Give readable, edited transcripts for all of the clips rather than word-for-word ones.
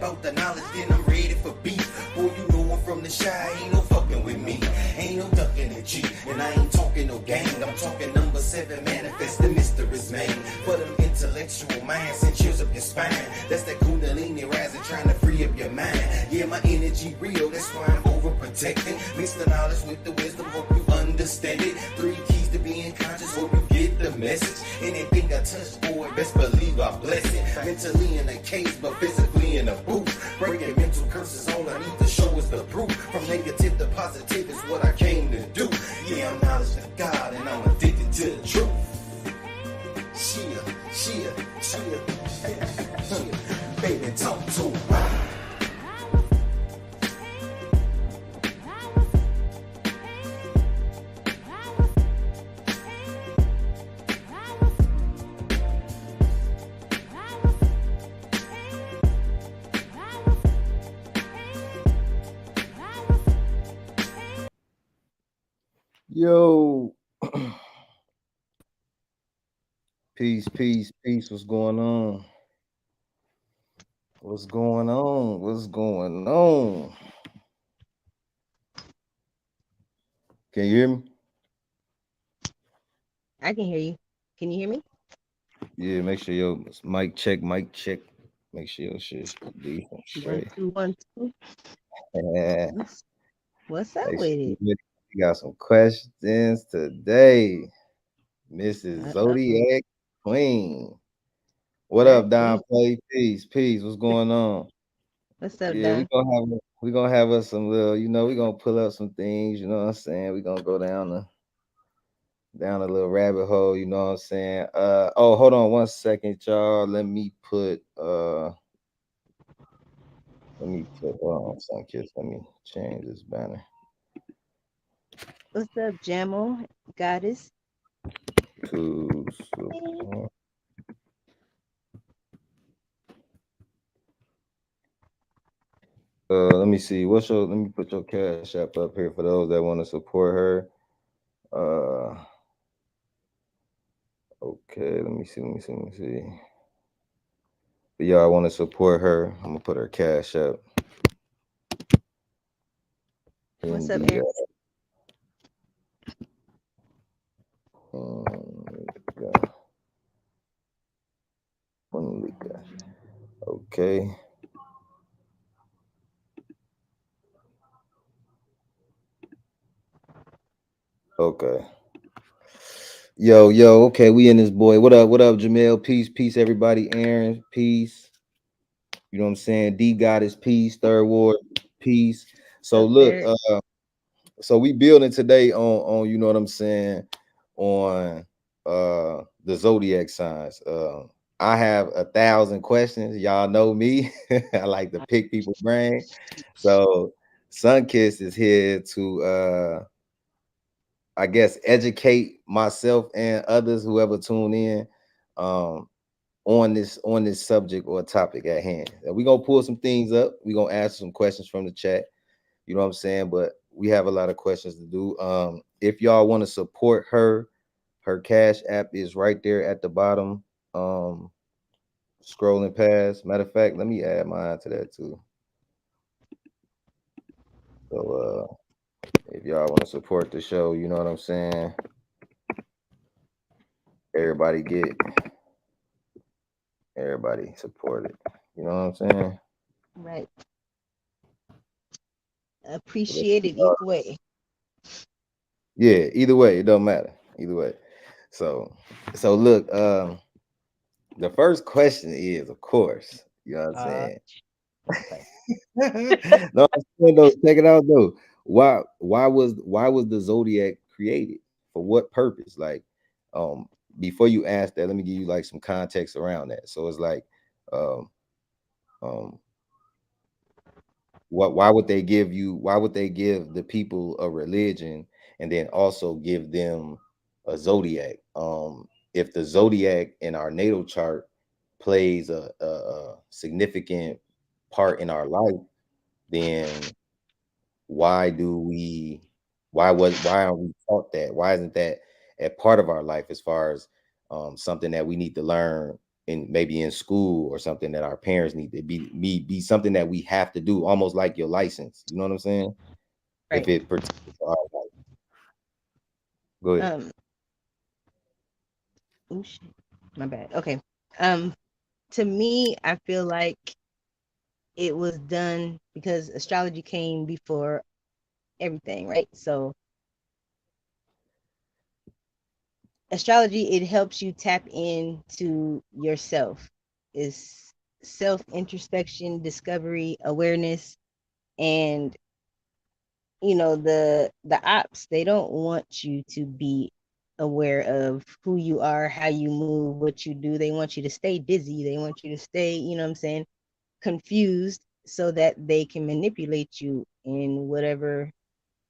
about the knowledge, then I'm ready for beef. Boy, you know I'm from the shy, ain't no fucking with me. Ain't no ducking at G, and I ain't talking no gang. I'm talking number 7 manifest, the mystery's man. For them intellectual minds, and cheers up your spine. That's that kundalini rising, trying to free up your mind. Yeah, my energy real, that's why I'm overprotecting. Mix the knowledge with the wisdom, hope you understand it. 3 keys to being conscious, hope you get the message. Anything I touch, boy, best believe I bless it. Mentally in a cage, but physically in a booth. Breaking mental curses, all I need to show is the proof. From negative to positive is what I came to do. Yeah, I'm knowledge of God, and I'm addicted to the truth. Shia, baby, talk to me. Yo, peace, peace, peace. What's going on? What's going on? What's going on? Can you hear me? I can hear you. Can you hear me? Yeah, make sure your mic check, mic check. Make sure your shit's decent, One, straight. two, 1, 2. Yeah, What's up make with sure it? we got some questions today. Mrs. Oh, Zodiac Queen. What that up, Don queen. Play? Peace, peace. What's going on? What's up, Yeah, Don? we gonna have us some little, we gonna pull up some things, you know what I'm saying? We gonna go down a little rabbit hole, you know what I'm saying? Oh, hold on 1 second, y'all. Let me put sun kiss. Let me change this banner. What's up, Jamo? Goddess? To Hey. support. Let me see. Let me put your cash app up here for those that want to support her. Uh okay, let me see. But y'all want to support her. I'm gonna put her cash up in What's up, the Aaron? yeah, okay. Okay. Yo, okay, we in this boy. What up, Jamel? Peace, peace, everybody. Aaron, peace. You know what I'm saying? D Goddess, peace. Third Ward, peace. What's So up, look, Derek? so we building today on you know what I'm saying, on the zodiac signs. I have 1,000 questions. Y'all know me. I like to pick people's brain. So Sunkiss is here to I guess educate myself and others, whoever tune in, um, on this subject or topic at hand. We're gonna pull some things up. We're gonna answer some questions from the chat. You know what I'm saying? But we have a lot of questions to do. If y'all want to support her, her cash app is right there at the bottom. Um, Scrolling past. Matter of fact, let me add mine to that too. So if y'all want to support the show, you know what I'm saying? Everybody get everybody support it. You know what I'm saying? Right. So let's Appreciate get it either started. way. Yeah, either way, it don't matter. Either way. So so look, the first question is, of course, you know what I'm Uh, saying? but No, I'm saying though, check it out though. Why was the zodiac created? For what purpose? Like, um, before you ask that, let me give you like some context around that. So it's like, um, um, why would they give the people a religion and then also give them a zodiac? If the zodiac in our natal chart plays a significant part in our life, then why do we why are we taught that? Why isn't that a part of our life as far as something that we need to learn in maybe in school or something that our parents need to be something that we have to do, almost like your license. You know what I'm saying? If Right. it pertains to our life. Go ahead. Um. Oh shit. My bad. Okay. Um. To me, I feel like it was done because astrology came before everything, right? So astrology, it helps you tap into yourself. Is self introspection, discovery, awareness, and the ops, they don't want you to be aware of who you are, how you move, what you do. They want you to stay busy. They want you to stay, what I'm saying, confused, so that they can manipulate you in whatever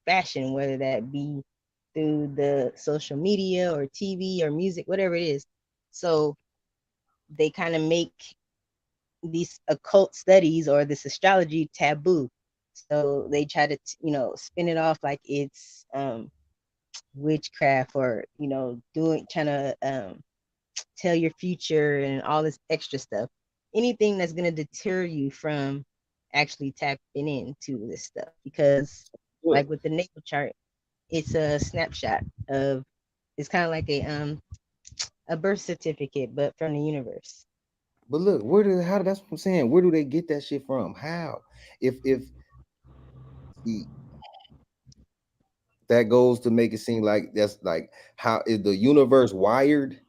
fashion, whether that be through the social media or TV or music, whatever it is. So they kind of make these occult studies or this astrology taboo. So they try to, spin it off like it's witchcraft, or doing, trying to tell your future and all this extra stuff. Anything that's going to deter you from actually tapping into this stuff, because Look, like with the natal chart, it's a snapshot of, it's kind of like a birth certificate, but from the universe. but look, how that's what I'm saying. Where do they get that shit from? How? If see, that goes to make it seem like that's like, how is the universe wired?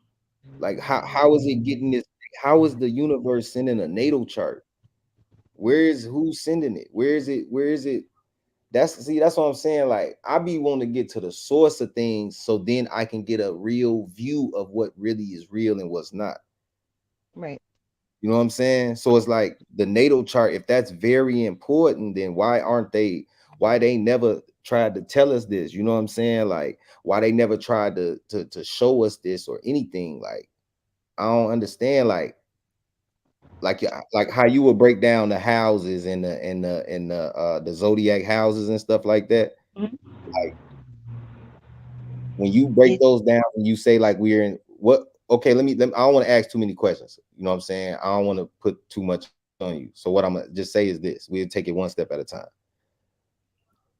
Like how is it getting this? How is the universe sending a natal chart? Who's sending it? Where is it? Where is it? That's what I'm saying. Like, I be wanting to get to the source of things so then I can get a real view of what really is real and what's not. Right. You know what I'm saying? So it's like the natal chart, if that's very important, then why they never tried to tell us this? You know what I'm saying? Like, why they never tried to show us this or anything? Like, I don't understand. Like how you would break down the houses and the zodiac houses and stuff like that. Mhm. Like, when you break It, those down and you say like we're in what, okay, I don't want to ask too many questions. You know what I'm saying? I don't want to put too much on you. So what I'm gonna just say is this: we'll take it one step at a time.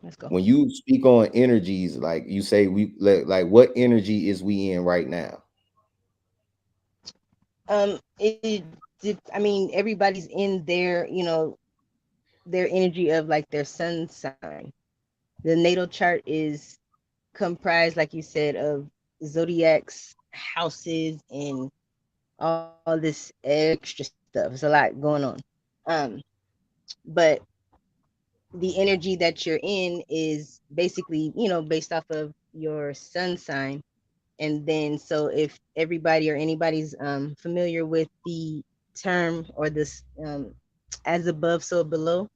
let's go. When you speak on energies, like you say, like what energy is we in right now? I mean, everybody's in their, their energy of like their sun sign. The natal chart is comprised, like you said, of zodiacs, houses, and all this extra stuff. It's a lot going on. Um, but the energy that you're in is basically, based off of your sun sign. And then, so if everybody or anybody's familiar with the term or this, as above, so below,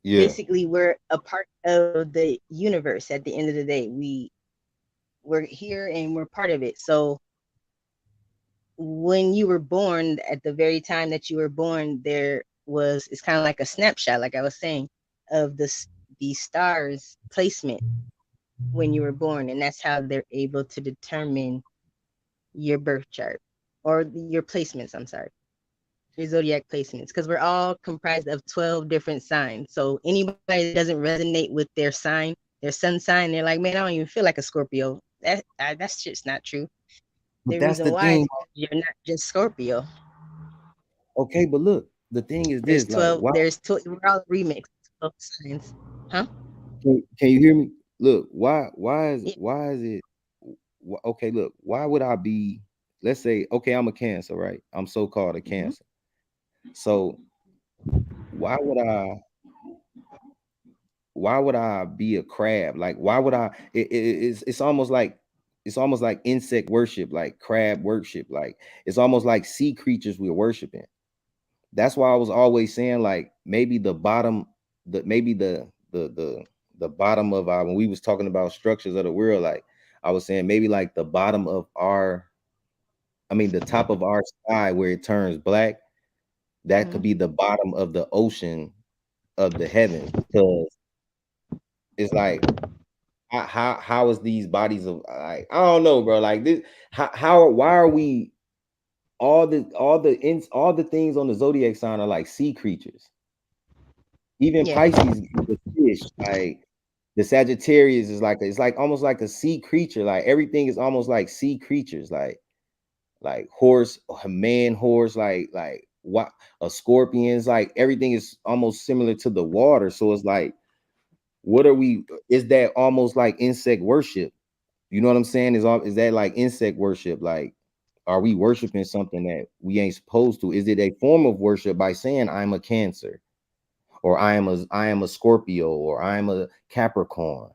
Yeah, basically we're a part of the universe. At the end of the day, we're here and we're part of it. So when you were born, at the very time that you were born, it's kind of like a snapshot, like I was saying, of the stars placement when you were born, and that's how they're able to determine your birth chart, or your placements. I'm sorry, your zodiac placements, because we're all comprised of 12 different signs. So anybody that doesn't resonate with their sign, their sun sign, they're like, man, I don't even feel like a Scorpio. That's just not true. but The that's reason the why is thing. because you're not just Scorpio. Okay, but look, the thing is There's this: like, 12, why there's 12, we're all a remix, 12 signs. Huh? can you hear me? Look, Yeah. why is it? Okay, look, why would I be? Let's say, okay, I'm a Cancer, right? I'm so called a Mhm. Cancer. So why would I? Why would I be a crab? Like, why would I? It's almost like insect worship, like crab worship. Like, it's almost like sea creatures we're worshiping. That's why I was always saying like maybe the bottom, maybe the bottom of our, when we was talking about structures of the world, like I was saying maybe like the bottom of our, I mean the top of our sky where it turns black, that could Mhm. be the bottom of the ocean of the heavens, because it's like how is these bodies of, like, I don't know, bro, like this, why are we all the things on the zodiac sign are like sea creatures. Even Yeah. Pisces is a fish. Like the Sagittarius is like it's like almost like a sea creature. Like everything is almost like sea creatures. Like horse, a man horse, like what a scorpion is like everything is almost similar to the water. So it's like, what are we? Is that almost like insect worship? You know what I'm saying? Is that like insect worship? Like, are we worshiping something that we ain't supposed to? Is it a form of worship by saying I'm a Cancer, or I am a Scorpio, or I'm a Capricorn?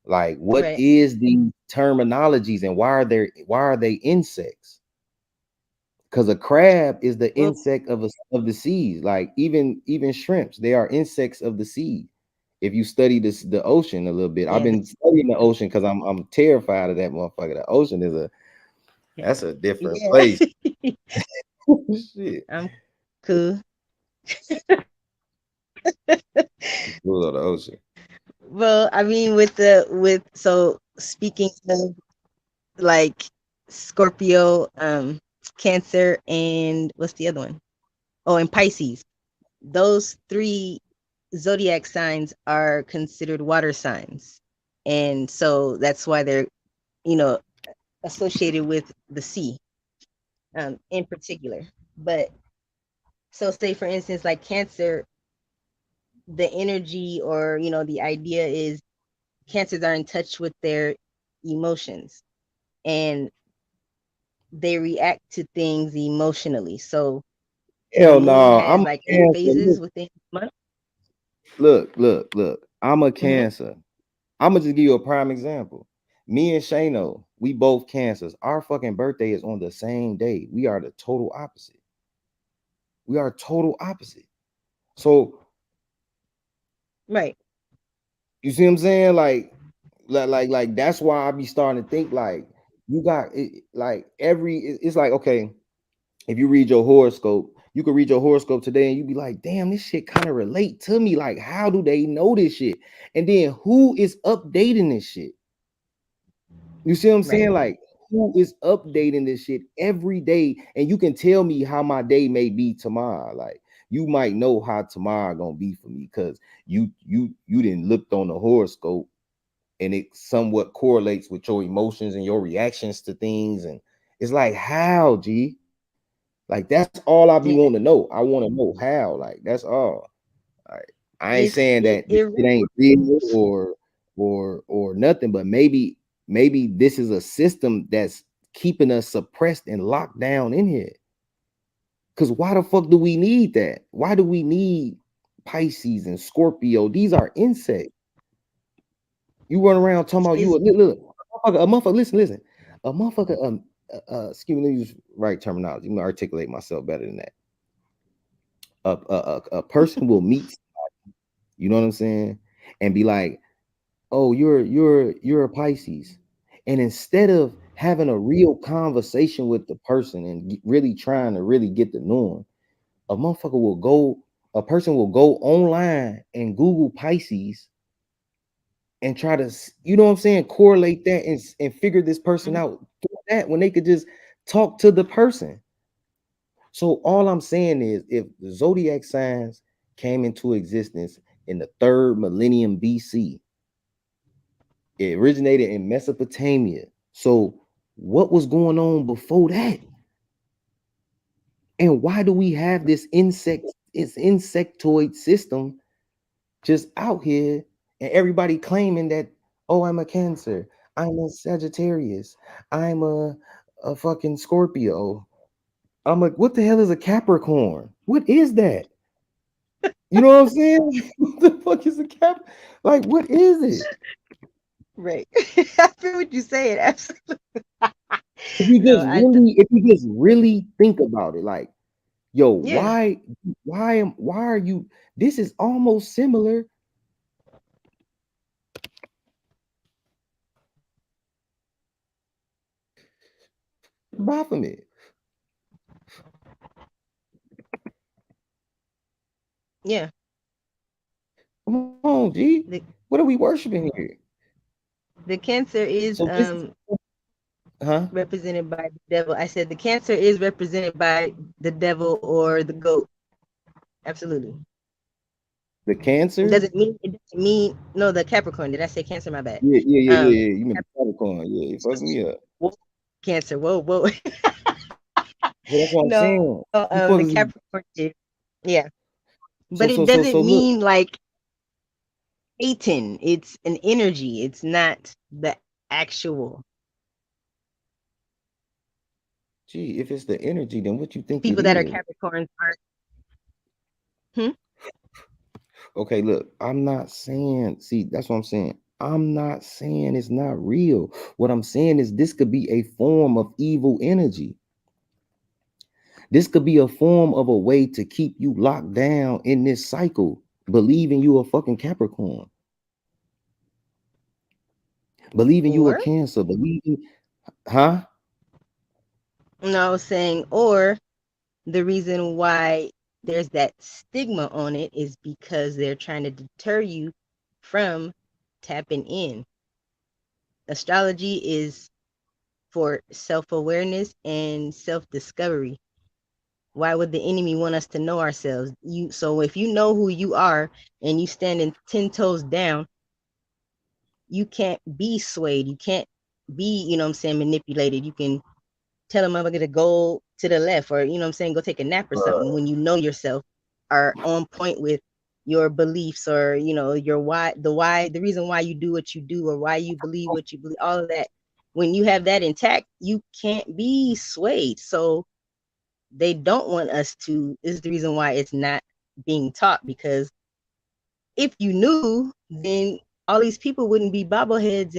Like, what Right. is the terminologies, and why are they insects? Because a crab is the Well, insect of the seas. Like even shrimps, they are insects of the sea. If you study the ocean a little bit, I've yeah. been studying the ocean because I'm terrified of that motherfucker. The ocean Yeah. that's a different Yeah. place. Shit, I'm cool. cool on the ocean. Well, I mean, with so speaking of like Scorpio, Cancer, and what's the other one? Oh, and Pisces. Those three zodiac signs are considered water signs. And so that's why they're, you know, associated with the sea, in particular. But so say for instance, like Cancer, the energy or, the idea is Cancers are in touch with their emotions and they react to things emotionally. So the Hell moon no, I'm has a like eight Cancer. phases within the month. Look. I'm a Hmm. Cancer. I'm gonna just give you a prime example. Me and Shano, we both Cancers. Our fucking birthday is on the same day. We are the total opposite. We are total opposite. So Right. you see what I'm saying? Like that's why I be starting to think like you got it, like it's like okay, if you read your horoscope, you could read your horoscope today and you be like, damn, this shit kind of relate to me. Like, how do they know this shit? And then who is updating this shit? You see what I'm Right. saying? Like, who is updating this shit every day? And you can tell me how my day may be tomorrow. Like, you might know how tomorrow gonna be for me because you didn't looked on the horoscope and it somewhat correlates with your emotions and your reactions to things. And it's like, how, G? Like, that's all I be wanting to Yeah. know. I want to know how. Like, that's all. Like, I ain't It's saying it that this it shit really ain't real or nothing, but maybe this is a system that's keeping us suppressed and locked down in here. Cause why the fuck do we need that? Why do we need Pisces and Scorpio? These are insects. You run around talking about you is look, a motherfucker. Listen, a motherfucker. Excuse me, let me use right terminology. I'm gonna articulate myself better than that. A person will meet, you know what I'm saying, and be like, "Oh, you're a Pisces," and instead of having a real conversation with the person and really trying to really get to know them, a person will go online and Google Pisces and try to, you know what I'm saying, correlate that and figure this person mhm, out through that when they could just talk to the person. So all I'm saying is if the zodiac signs came into existence in the third millennium BC, it originated in Mesopotamia. So what was going on before that? And why do we have this insectoid system just out here and everybody claiming that, oh, I'm a Cancer, I'm a Sagittarius, I'm a fucking Scorpio. I'm like, what the hell is a Capricorn? What is that? You know what I'm saying? What the fuck is a Cap? Like, what is it? right. I feel what you're saying. Absolutely. If you No, just I really, if you just really think about it, like, yo, yeah. why are you? This is almost similar. Baphomet. Yeah. Come on, G. The What are we worshiping here? the Cancer is So this is Huh? represented by the devil. I said the Cancer is represented by the devil or the goat. Absolutely. The It Cancer? doesn't mean no, the Capricorn. Did I say Cancer? My bad. Yeah, yeah, yeah, Um yeah, yeah. You meant Capricorn. Yeah, you fucked me up. whoa, Cancer. Whoa, whoa. So that's what I'm No, saying. the You supposed to. Capricorn is, yeah. But So it so so doesn't so look. mean like Satan. It's an energy. It's not the actual Gee, if it's the energy, then what you think it people that are is? Capricorns aren't. Hmm? Okay, look, I'm not saying, see, that's what I'm saying. I'm not saying it's not real. What I'm saying is this could be a form of evil energy. This could be a form of a way to keep you locked down in this cycle, believing you a fucking Capricorn, believing you a Or Cancer, believing, huh? no, I was saying, or the reason why there's that stigma on it is because they're trying to deter you from tapping in. Astrology is for self-awareness and self-discovery. Why would the enemy want us to know ourselves? So if you know who you are and you standing 10 toes down, you can't be swayed. You can't be, you know what I'm saying, manipulated. You can tell a motherfucker to go to the left, or, you know what I'm saying, go take a nap or something when you know yourself are on point with your beliefs, or, you know, your why, the reason why you do what you do, or why you believe what you believe, all of that. When you have that intact, you can't be swayed. So they don't want us to, this is the reason why it's not being taught, because if you knew, then all these people wouldn't be bobbleheads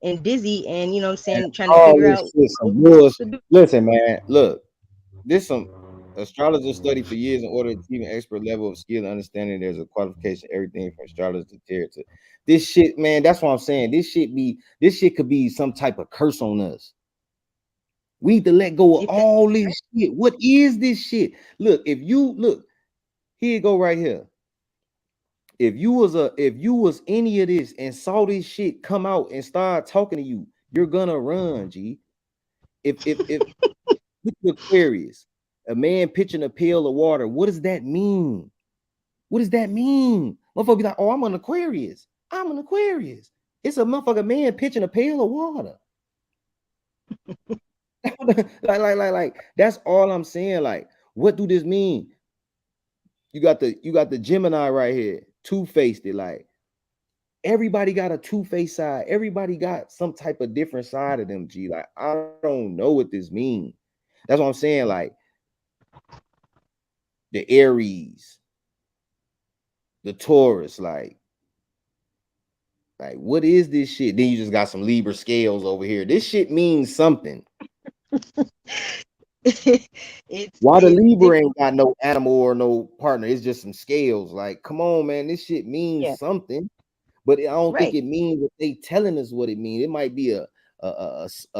and dizzy, and, you know what I'm saying, trying to All figure this out shit what some you're supposed bullshit. to do. Listen, man, look, this some astrologers study for years in order to achieve an expert level of skill and understanding. There's a qualification, everything from astrologers to tarot to this shit, man. That's what I'm saying. This shit could be some type of curse on us. We need to let go of If that, all this shit. What is this shit? Look, if you look, here you go right here. If you was any of this and saw this shit come out and start talking to you, you're gonna run, G. If look at Aquarius, a man pitching a pail of water, what does that mean? What does that mean? Motherfucker be like, oh, I'm an Aquarius. I'm an Aquarius. It's a motherfucker man pitching a pail of water. like, that's all I'm saying. Like, what do this mean? You got the Gemini right here, two-faced it. Like, everybody got a two-faced side. Everybody got some type of different side of them, G. Like, I don't know what this means. That's what I'm saying. Like, the Aries, the Taurus, like, what is this shit? Then you just got some Libra scales over here. This shit means something. Why the it's Libra different. ain't got no animal or no partner? It's just some scales. Like, come on, man. This shit Yeah, means something, but I don't think right. it means what they telling us what it means. It might be a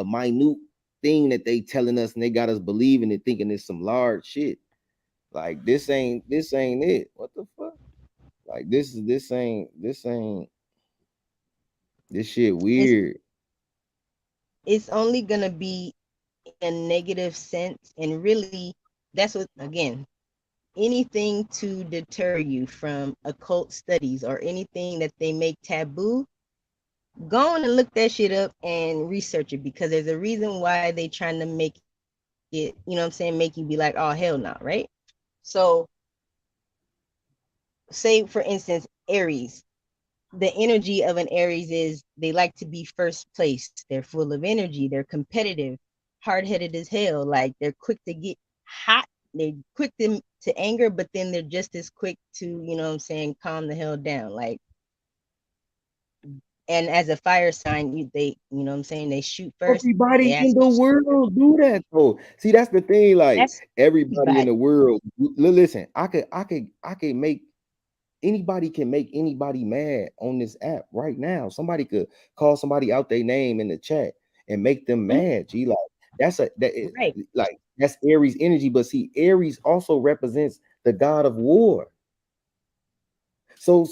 minute thing that they telling us, and they got us believing and thinking it's some large shit. Like, this ain't it. What the fuck? Like, this ain't this shit It's weird. it's only gonna be a negative sense, and really, that's what, again, anything to deter you from occult studies or anything that they make taboo. Go on and look that shit up and research it, because there's a reason why they trying to make it, you know what I'm saying, make you be like, oh hell no, right? So say for instance, Aries, the energy of an Aries is they like to be first place. They're full of energy. They're competitive, hard headed as hell. Like, they're quick to get hot. They're quick to anger, but then they're just as quick to, you know what I'm saying, calm the hell down. Like, and as a fire sign, you know what I'm saying, they shoot first. They Everybody in ask the questions. world do that though. See, that's the thing. Like, That's everybody in everybody. the world. Listen, I could make anybody can make anybody mad on this app right now. Somebody could call somebody out their name in the chat and make them Mhm. mad. G, like, Right. like that's Aries energy. But see, Aries also represents the god of war. So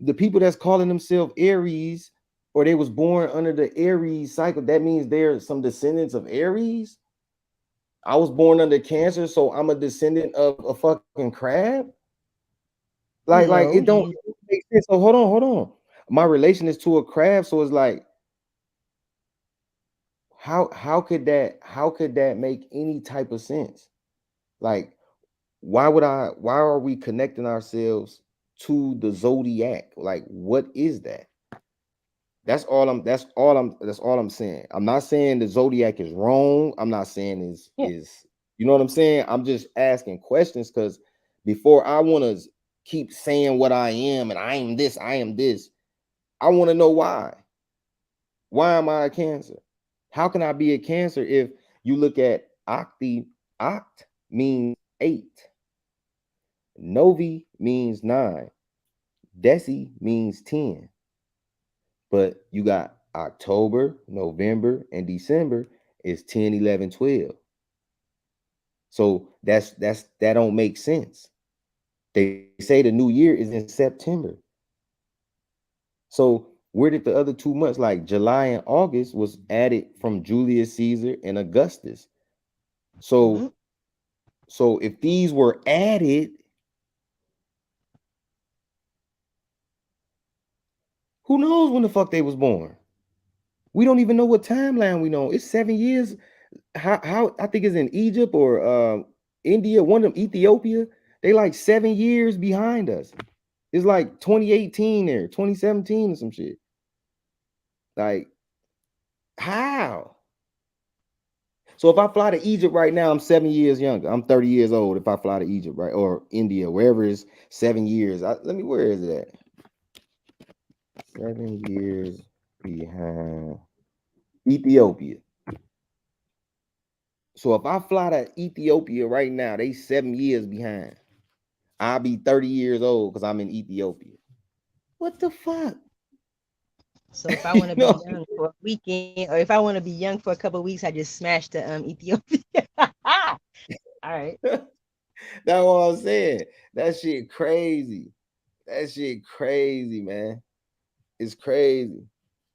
the people that's calling themselves Aries. or they was born under the Aries cycle. That means they're some descendants of Aries. I was born under Cancer, so I'm a descendant of a fucking crab. Like it No, don't you make sense. So hold on. My relation is to a crab, so it's like how could that make any type of sense? Like why are we connecting ourselves to the zodiac? Like what is that? That's all I'm saying. I'm not saying the zodiac is wrong. I'm not saying yeah. is you know what I'm saying? I'm just asking questions because before I want to keep saying what I am and I am this, I want to know why. Why am I a Cancer? How can I be a Cancer if you look at oct means 8, novi means 9, deci means 10. But you got October, November, and December is 10, 11, 12. So that don't make sense. They say the new year is in September. So where did the other 2 months, like July and August, was added from Julius Caesar and Augustus? Mhm. So if these were added, who knows when the fuck they was born? We don't even know what timeline we know. It's 7 years. How I think it's in Egypt or India, one of them, Ethiopia. They like 7 years behind us. It's like 2018 there, 2017 or some shit. Like how? So if I fly to Egypt right now, I'm 7 years younger. I'm 30 years old if I fly to Egypt, right? Or India, wherever it's 7 years. Where is it at? 7 years behind Ethiopia. So if I fly to Ethiopia right now, they 7 years behind. I'll be 30 years old because I'm in Ethiopia. What the fuck? So if I You want to be know, young for a weekend, or if I want to be young for a couple of weeks, I just smash the Ethiopia. All right. that's what I'm saying. That shit crazy. That shit crazy, man. It's crazy.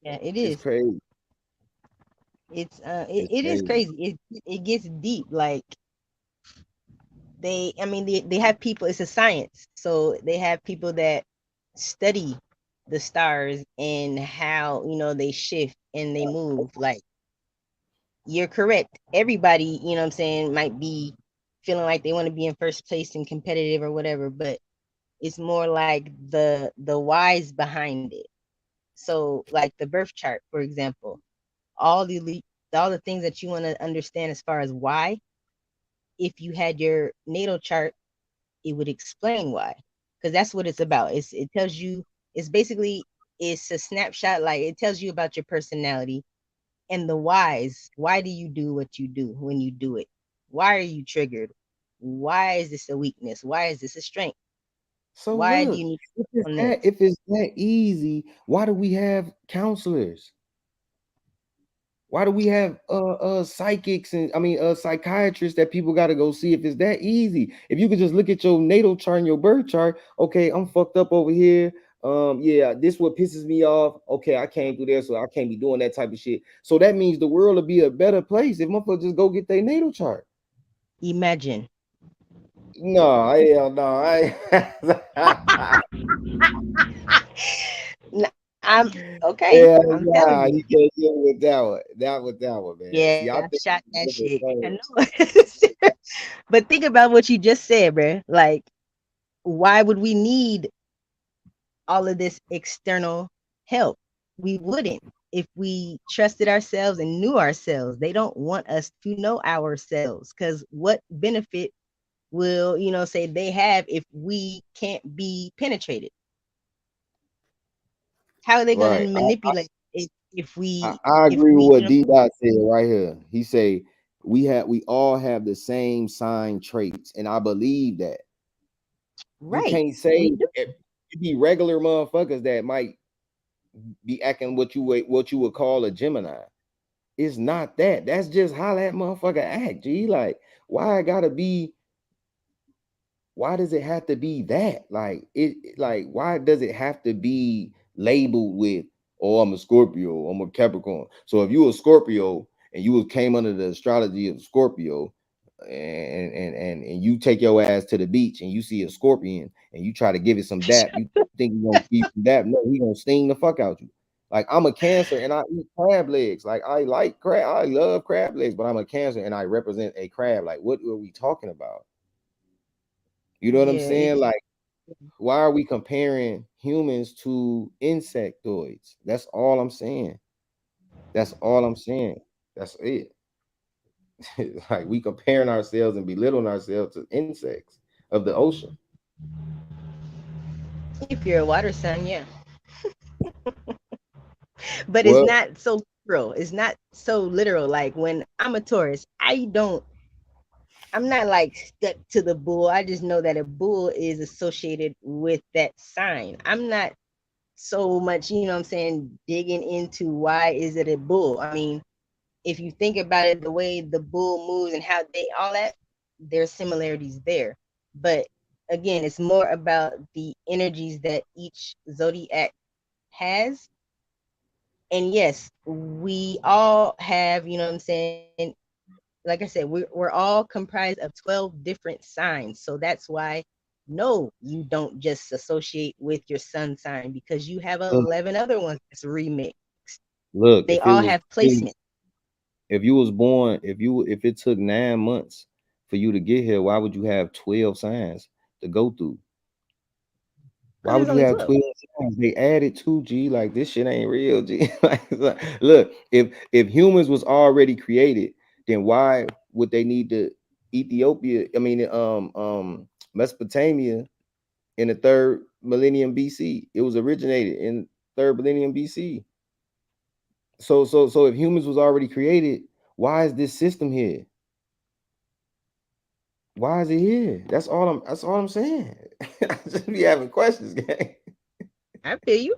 Yeah, it It's is. crazy. It, It's it is crazy. crazy. It gets deep. Like I mean they have people, it's a science. So they have people that study the stars and how, they shift and they move. Like you're correct. Everybody, what I'm saying, might be feeling like they want to be in first place and competitive or whatever, but it's more like the whys behind it. So like the birth chart, for example, all all the things that you want to understand as far as why, if you had your natal chart, it would explain why. Because that's what it's about. It tells you, it's basically, it's a snapshot, like it tells you about your personality and the whys. Why do you do what you do when you do it? Why are you triggered? Why is this a weakness? Why is this a strength? So Why do look, you need if to it's work on that this? if it's that easy, why do we have counselors? Why do we have psychics and psychiatrists that people got to go see if it's that easy? If you could just look at your natal chart and your birth chart, okay, I'm fucked up over here. Yeah, this what pisses me off. Okay, I can't do that, so I can't be doing that type of shit. So that means the world will be a better place if motherfuckers just go get their natal chart. Imagine. No, hell no, I I'm okay. hell I'm telling nah, you. you can't deal with that one. That one, man. See, I Yeah, think shot it's that different shit. I things. know. But think about what you just said, bruh. Like, why would we need all of this external help? We wouldn't if we trusted ourselves and knew ourselves. They don't want us to know ourselves because what benefit will, say they have if we can't be penetrated? How are they going to Right. manipulate if we, I if agree with we, what D Dot said right here. He say we all have the same sign traits, and I believe that. You right? can't We say do. it be regular motherfuckers that might be acting what you would call a Gemini. It's not that. That's just how that motherfucker act. G, like why I gotta be? Why does it have to be that? Like why does it have to be labeled with? Oh, I'm a Scorpio, I'm a Capricorn. So if you a Scorpio and came under the astrology of Scorpio, and you take your ass to the beach and you see a scorpion and you try to give it some dap, you think you're gonna give some dap? No, he gonna sting the fuck out you. Like I'm a Cancer and I eat crab legs. Like I like crab, I love crab legs, but I'm a Cancer and I represent a crab. Like what are we talking about? You know what I'm Yeah, saying? it's Like why are we comparing humans to insectoids? That's all I'm saying. That's all I'm saying. That's it. Like we comparing ourselves and belittling ourselves to insects of the ocean. if you're a water sign, yeah. But it's Well, not so literal. It's not so literal. Like when I'm a Taurus, I'm not like stuck to the bull. I just know that a bull is associated with that sign. I'm not so much, you know what I'm saying, digging into why is it a bull. I mean, if you think about it, the way the bull moves and how they all that, there's similarities there. But again, it's more about the energies that each zodiac has. And yes, we all have, you know what I'm saying, like I said, we're all comprised of 12 different signs. So that's why, no, you don't just associate with your sun sign, because you have look, 11 other ones that's remixed. look, They all have placement. if you was born, if it took 9 months for you to get here, why would you have 12 signs to go through? Because Why there's would you only have 12. 12 signs? They added two, G. Like this shit ain't real, G. Like, look, if humans was already created, then why would they need to Ethiopia? I mean, Mesopotamia in the third millennium BC. It was originated in third millennium BC. So if humans was already created, why is this system here? Why is it here? That's all I'm saying. I just be having questions, gang. I feel you.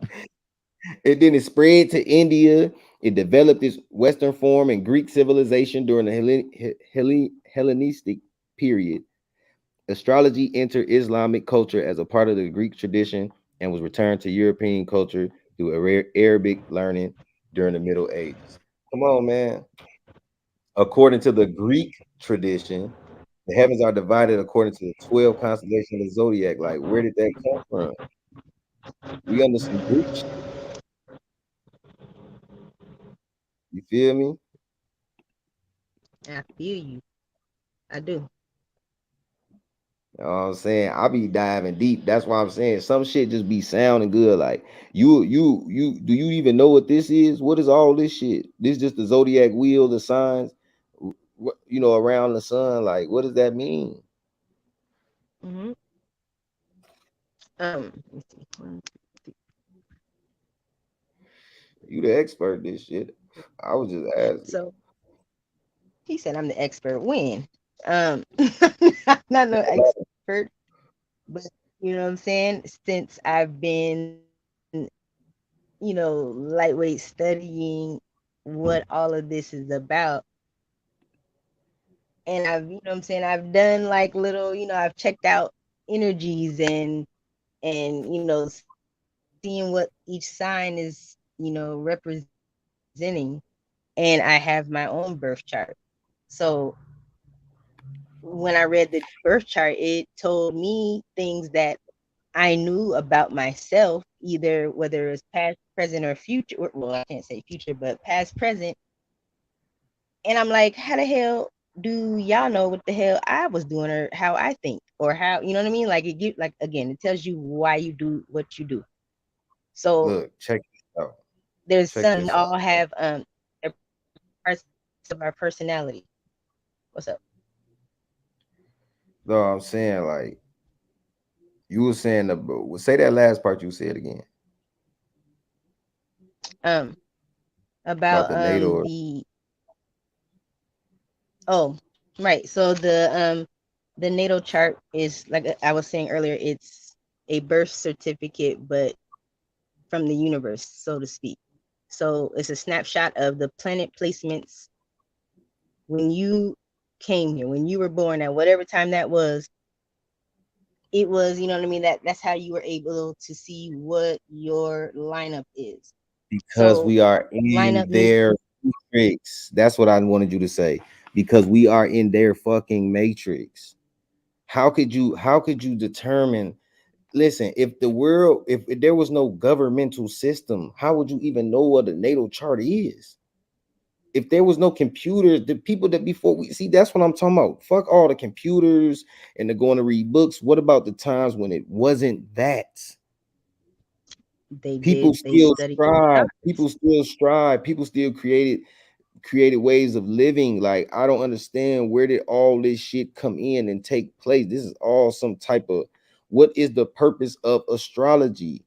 And then it spread to India. It developed its Western form in Greek civilization during the Hellenistic period. Astrology entered Islamic culture as a part of the Greek tradition and was returned to European culture through Arabic learning during the Middle Ages. Come on, man. According to the Greek tradition, the heavens are divided according to the 12 constellations of the zodiac. Like, where did that come from? We under some Greek shit. You feel me? I feel you. I do. You know what I'm saying? I be diving deep. That's why I'm saying some shit just be sounding good. Like you do you even know what this is? What is all this shit? This just the zodiac wheel, the signs, around the sun. Like, what does that mean? Hmm. Let me see. You the expert this shit. I was just asking. So he said I'm the expert. When? I'm not no expert, but you know what I'm saying? Since I've been, lightweight studying what all of this is about. And you know what I'm saying? I've done like little, I've checked out energies and seeing what each sign is, representing. And I have my own birth chart. So when I read the birth chart, it told me things that I knew about myself, either whether it's past, present, or future. Well, I can't say future, but past, present. And I'm like, how the hell do y'all know what the hell I was doing, or how I think, or how, you know what I mean? Like like again, it tells you why you do what you do. So Look, check this out. there's Check some, we this out. all have their parts of our personality. What's up? No, I'm saying like you were saying say that last part you said again Um, about about the NATO. oh, right. So the natal chart is, like I was saying earlier, it's a birth certificate, but from the universe, so to speak. So it's a snapshot of the planet placements when you came here, when you were born, at whatever time that was. It was, you know what I mean? That's how you were able to see what your lineup is. Because So we are line in up means their matrix. That's what I wanted you to say. Because we are in their fucking matrix. How could you determine? Listen, if the world, if there was no governmental system, how would you even know what a natal chart is? If there was no computers, the people that before we see, that's what I'm talking about. Fuck all the computers and they're going to read books. What about the times when it wasn't that? People they still study strive. charts. People still created ways of living. Like, I don't understand, where did all this shit come in and take place? This is all some type of, what is the purpose of astrology?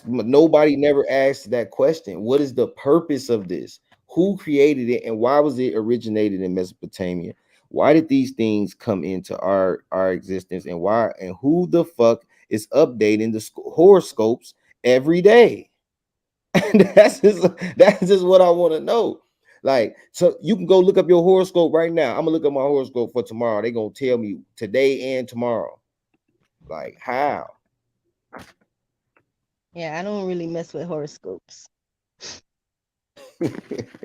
Nobody never asked that question. What is the purpose of this? Who created it and why was it originated in Mesopotamia? Why did these things come into our existence, and why, and who the fuck is updating the horoscopes every day? That's just what I want to know. Like, so you can go look up your horoscope right now. I'm gonna look up my horoscope for tomorrow. They're gonna tell me today and tomorrow. Like, how? Yeah, I don't really mess with horoscopes.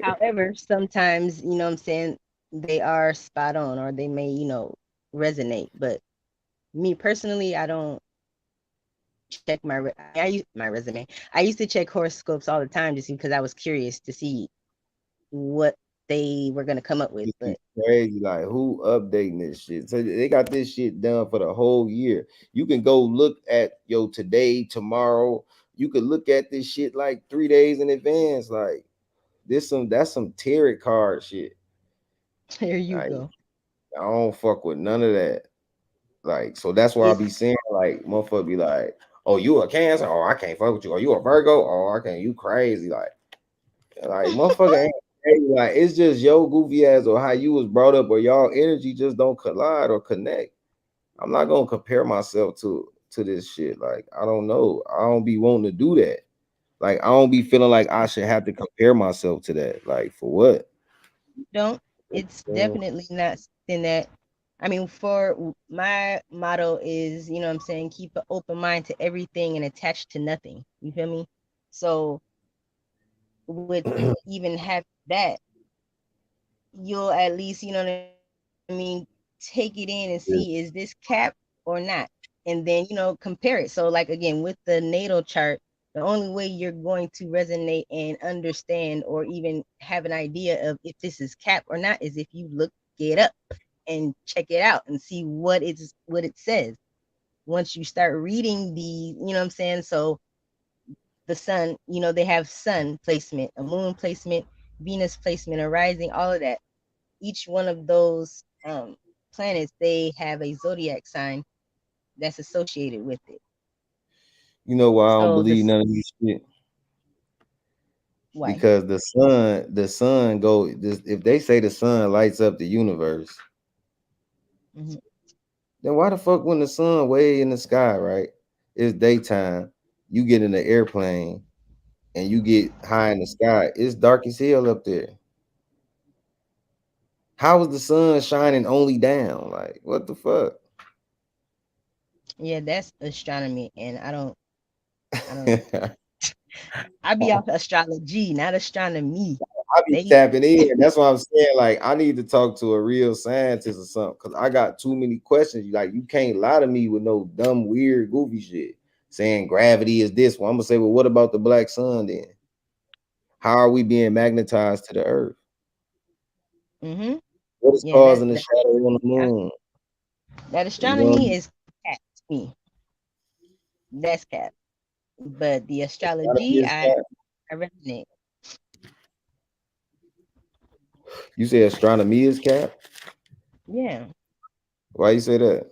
However, sometimes, you know what I'm saying, they are spot on or they may, resonate. But me personally, I don't check I use my resume. I used to check horoscopes all the time just because I was curious to see what they were gonna come up with. It's But crazy. Like, who updating this shit? So they got this shit done for the whole year. You can go look at today, tomorrow. You could look at this shit like 3 days in advance. Like, that's some tarot card shit. here you Like, go. I don't fuck with none of that. Like, so that's why I It's be saying, like, motherfucker be like, oh, you a Cancer? Oh, I can't fuck with you. Are you a Virgo? Oh, I can't. You crazy? Like, motherfucker ain't crazy. Like, it's just yo goofy ass, or how you was brought up, or y'all energy just don't collide or connect. I'm not gonna compare myself to this shit. Like, I don't know. I don't be wanting to do that. Like, I don't be feeling like I should have to compare myself to that. Like, for what? don't. It's definitely not something that. I mean, for my motto is, you know what I'm saying, keep an open mind to everything and attached to nothing. You feel me? So with even having that, you'll at least, you know what I mean, take it in and see, is this cap or not? And then, compare it. So, like, again, with the natal chart, the only way you're going to resonate and understand or even have an idea of if this is cap or not is if you look it up and check it out and see what it says. Once you start reading what I'm saying? So the sun, they have sun placement, a moon placement, Venus placement, a rising, all of that. Each one of those planets, they have a zodiac sign that's associated with it. You know why I don't So believe this none of this shit? why? Because the sun if they say the sun lights up the universe, Hmm. then why the fuck, when the sun way in the sky, right? It's daytime. You get in the airplane and you get high in the sky. It's dark as hell up there. How is the sun shining only down? Like, what the fuck? Yeah, that's astronomy, and I don't. I be off astrology, not astronomy. I be They tapping in. That's what I'm saying. Like, I need to talk to a real scientist or something, because I got too many questions. Like, you can't lie to me with no dumb, weird, goofy shit. Saying gravity is this. Well, I'm gonna say, well, what about the black sun then? How are we being magnetized to the earth? hmm What is yeah, causing the shadow on the moon? that You know, astronomy is cat to me. That's cat. But the astronomy astrology, is cap. I resonate. You say astronomy is cap? Yeah, Why you say that?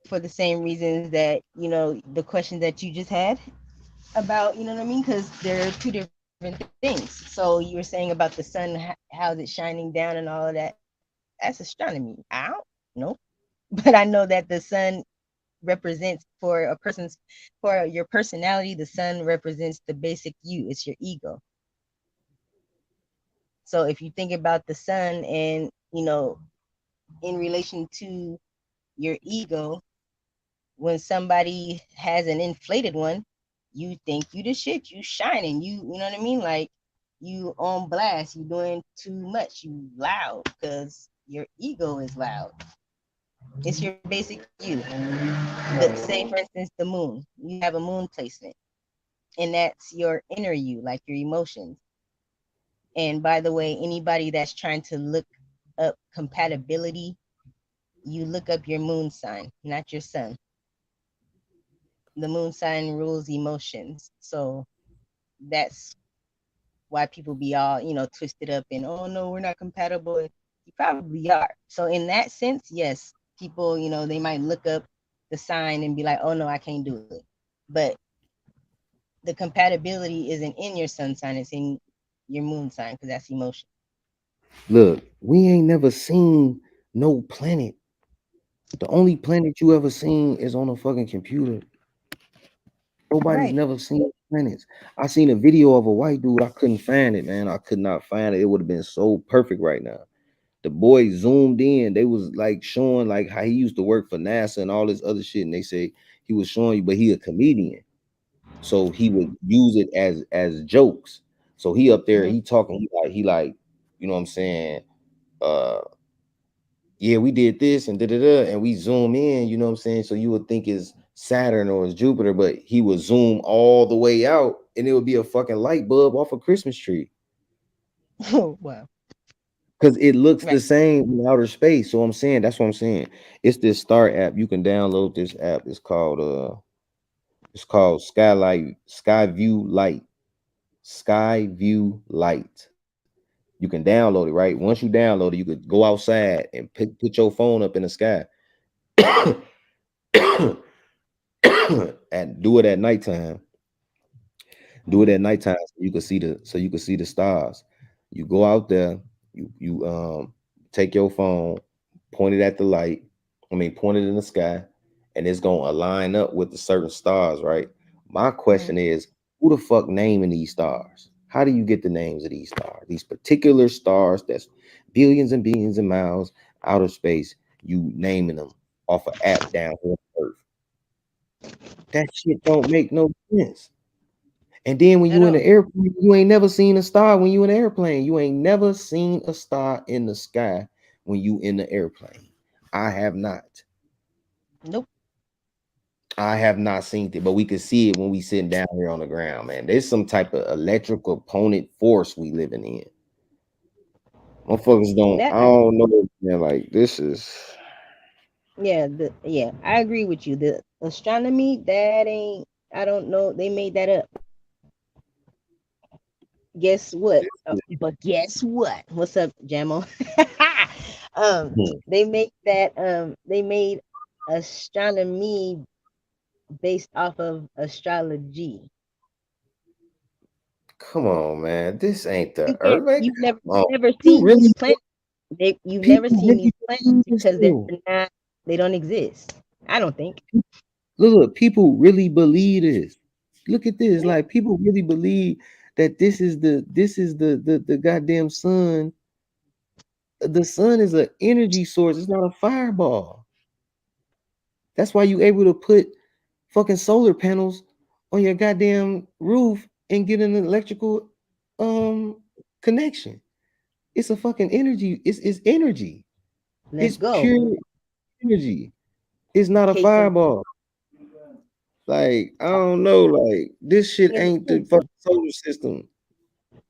for the same reasons that the question that you just had about, you know what I mean? Because there are two different things. So you were saying about the sun, how's it shining down and all of that. That's astronomy. I don't know, but I know that the sun represents for your personality. The sun represents the basic you. It's your ego. So if you think about the sun and in relation to your ego, when somebody has an inflated one, you think you the shit, you shining, you know what I mean? Like you on blast, you doing too much, you loud because your ego is loud. It's your basic you. Say for instance the moon. You have a moon placement, and that's your inner you, like your emotions. And by the way, anybody that's trying to look up compatibility, you look up your moon sign, not your sun. The moon sign rules emotions. So that's why people be all, twisted up and, oh no, we're not compatible. You probably are. So in that sense, yes, people, they might look up the sign and be like, oh no, I can't do it. But the compatibility isn't in your sun sign, it's in your moon sign because that's emotion. Look, we ain't never seen no planet. The only planet you ever seen is on a fucking computer. Nobody's Right. never seen planets. I seen a video of a white dude. I couldn't find it, man. I could not find it. It would have been so perfect right now. The boy zoomed in. They was like showing like how he used to work for NASA and all this other shit. And they say he was showing you, but he a comedian. So he would use it as jokes. So he up there, Mm-hmm. he talking, he like, you know what I'm saying? Uh yeah, we did this and da da da, and we zoom in, you know what I'm saying? So you would think it's Saturn or it's Jupiter, but he would zoom all the way out and it would be a fucking light bulb off a Christmas tree Oh, wow. because it looks Right. the same in outer space. So I'm saying that's what I'm saying. It's this star app. You can download this app. It's called Skyview Light. Skyview Light. You can download it, right? Once you download it, you could go outside and put your phone up in the sky and do it at nighttime. Do it Mm-hmm. at nighttime so you can see the stars. You go out there, you take your phone, point it at the light. I mean, point it in the sky, and it's gonna align up with the certain stars, right? My question is, who the fuck naming these stars? How do you get the names of these stars? These particular stars that's billions of miles out of space, you naming them off an app down here on Earth. That shit don't make no sense. And then when At you in all. the airplane, you ain't never seen a star when you in the airplane. You ain't never seen a star in the sky when you in the airplane. I have not. Nope. I have not seen it, but we can see it when we sitting down here on the ground, man. There's some type of electrical component force we living in. Motherfuckers don't. That I don't know, man. Like this is. yeah, I agree with you. The astronomy, that ain't, I don't know, they made that up. Guess what? But guess what? What's up, Jamo? Hmm. They made astronomy based off of astrology. Come on, man. This ain't the You can't, Earth. Man, you've never come on. never You seen these really planets. You've never people seen really these planets believe this because they're though. not, they don't exist. I don't think. Look, people really believe this. Look at this. Yeah. Like people really believe that this is the goddamn sun. The sun is an energy source. It's not a fireball. That's why you able to put fucking solar panels on your goddamn roof and get an electrical um connection. It's a fucking energy. It's energy. Let's It's go. pure energy. It's not a Case in fireball. Like, I don't know, like this shit is ain't the energy. fucking solar system.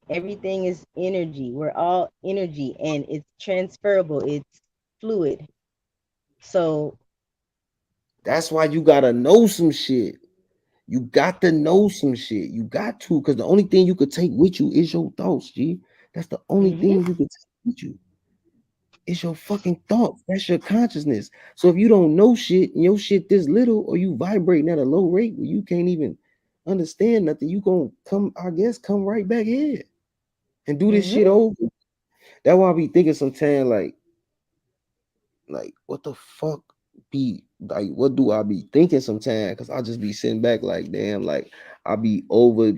Everything is energy. We're all energy and it's transferable. It's fluid. So That's why you gotta know some shit. You got to know some shit. You got to, because the only thing you could take with you is your thoughts, G. That's the only mhm, thing you could take with you. It's your fucking thoughts. That's your consciousness. So if you don't know shit and your shit this little, or you vibrating at a low rate where you can't even understand nothing, you gonna come, I guess, come right back here and do this mhm, shit over. That's why I be thinking sometimes, like what the fuck be like what do I be thinking sometimes? Because I just be sitting back like damn, like I be over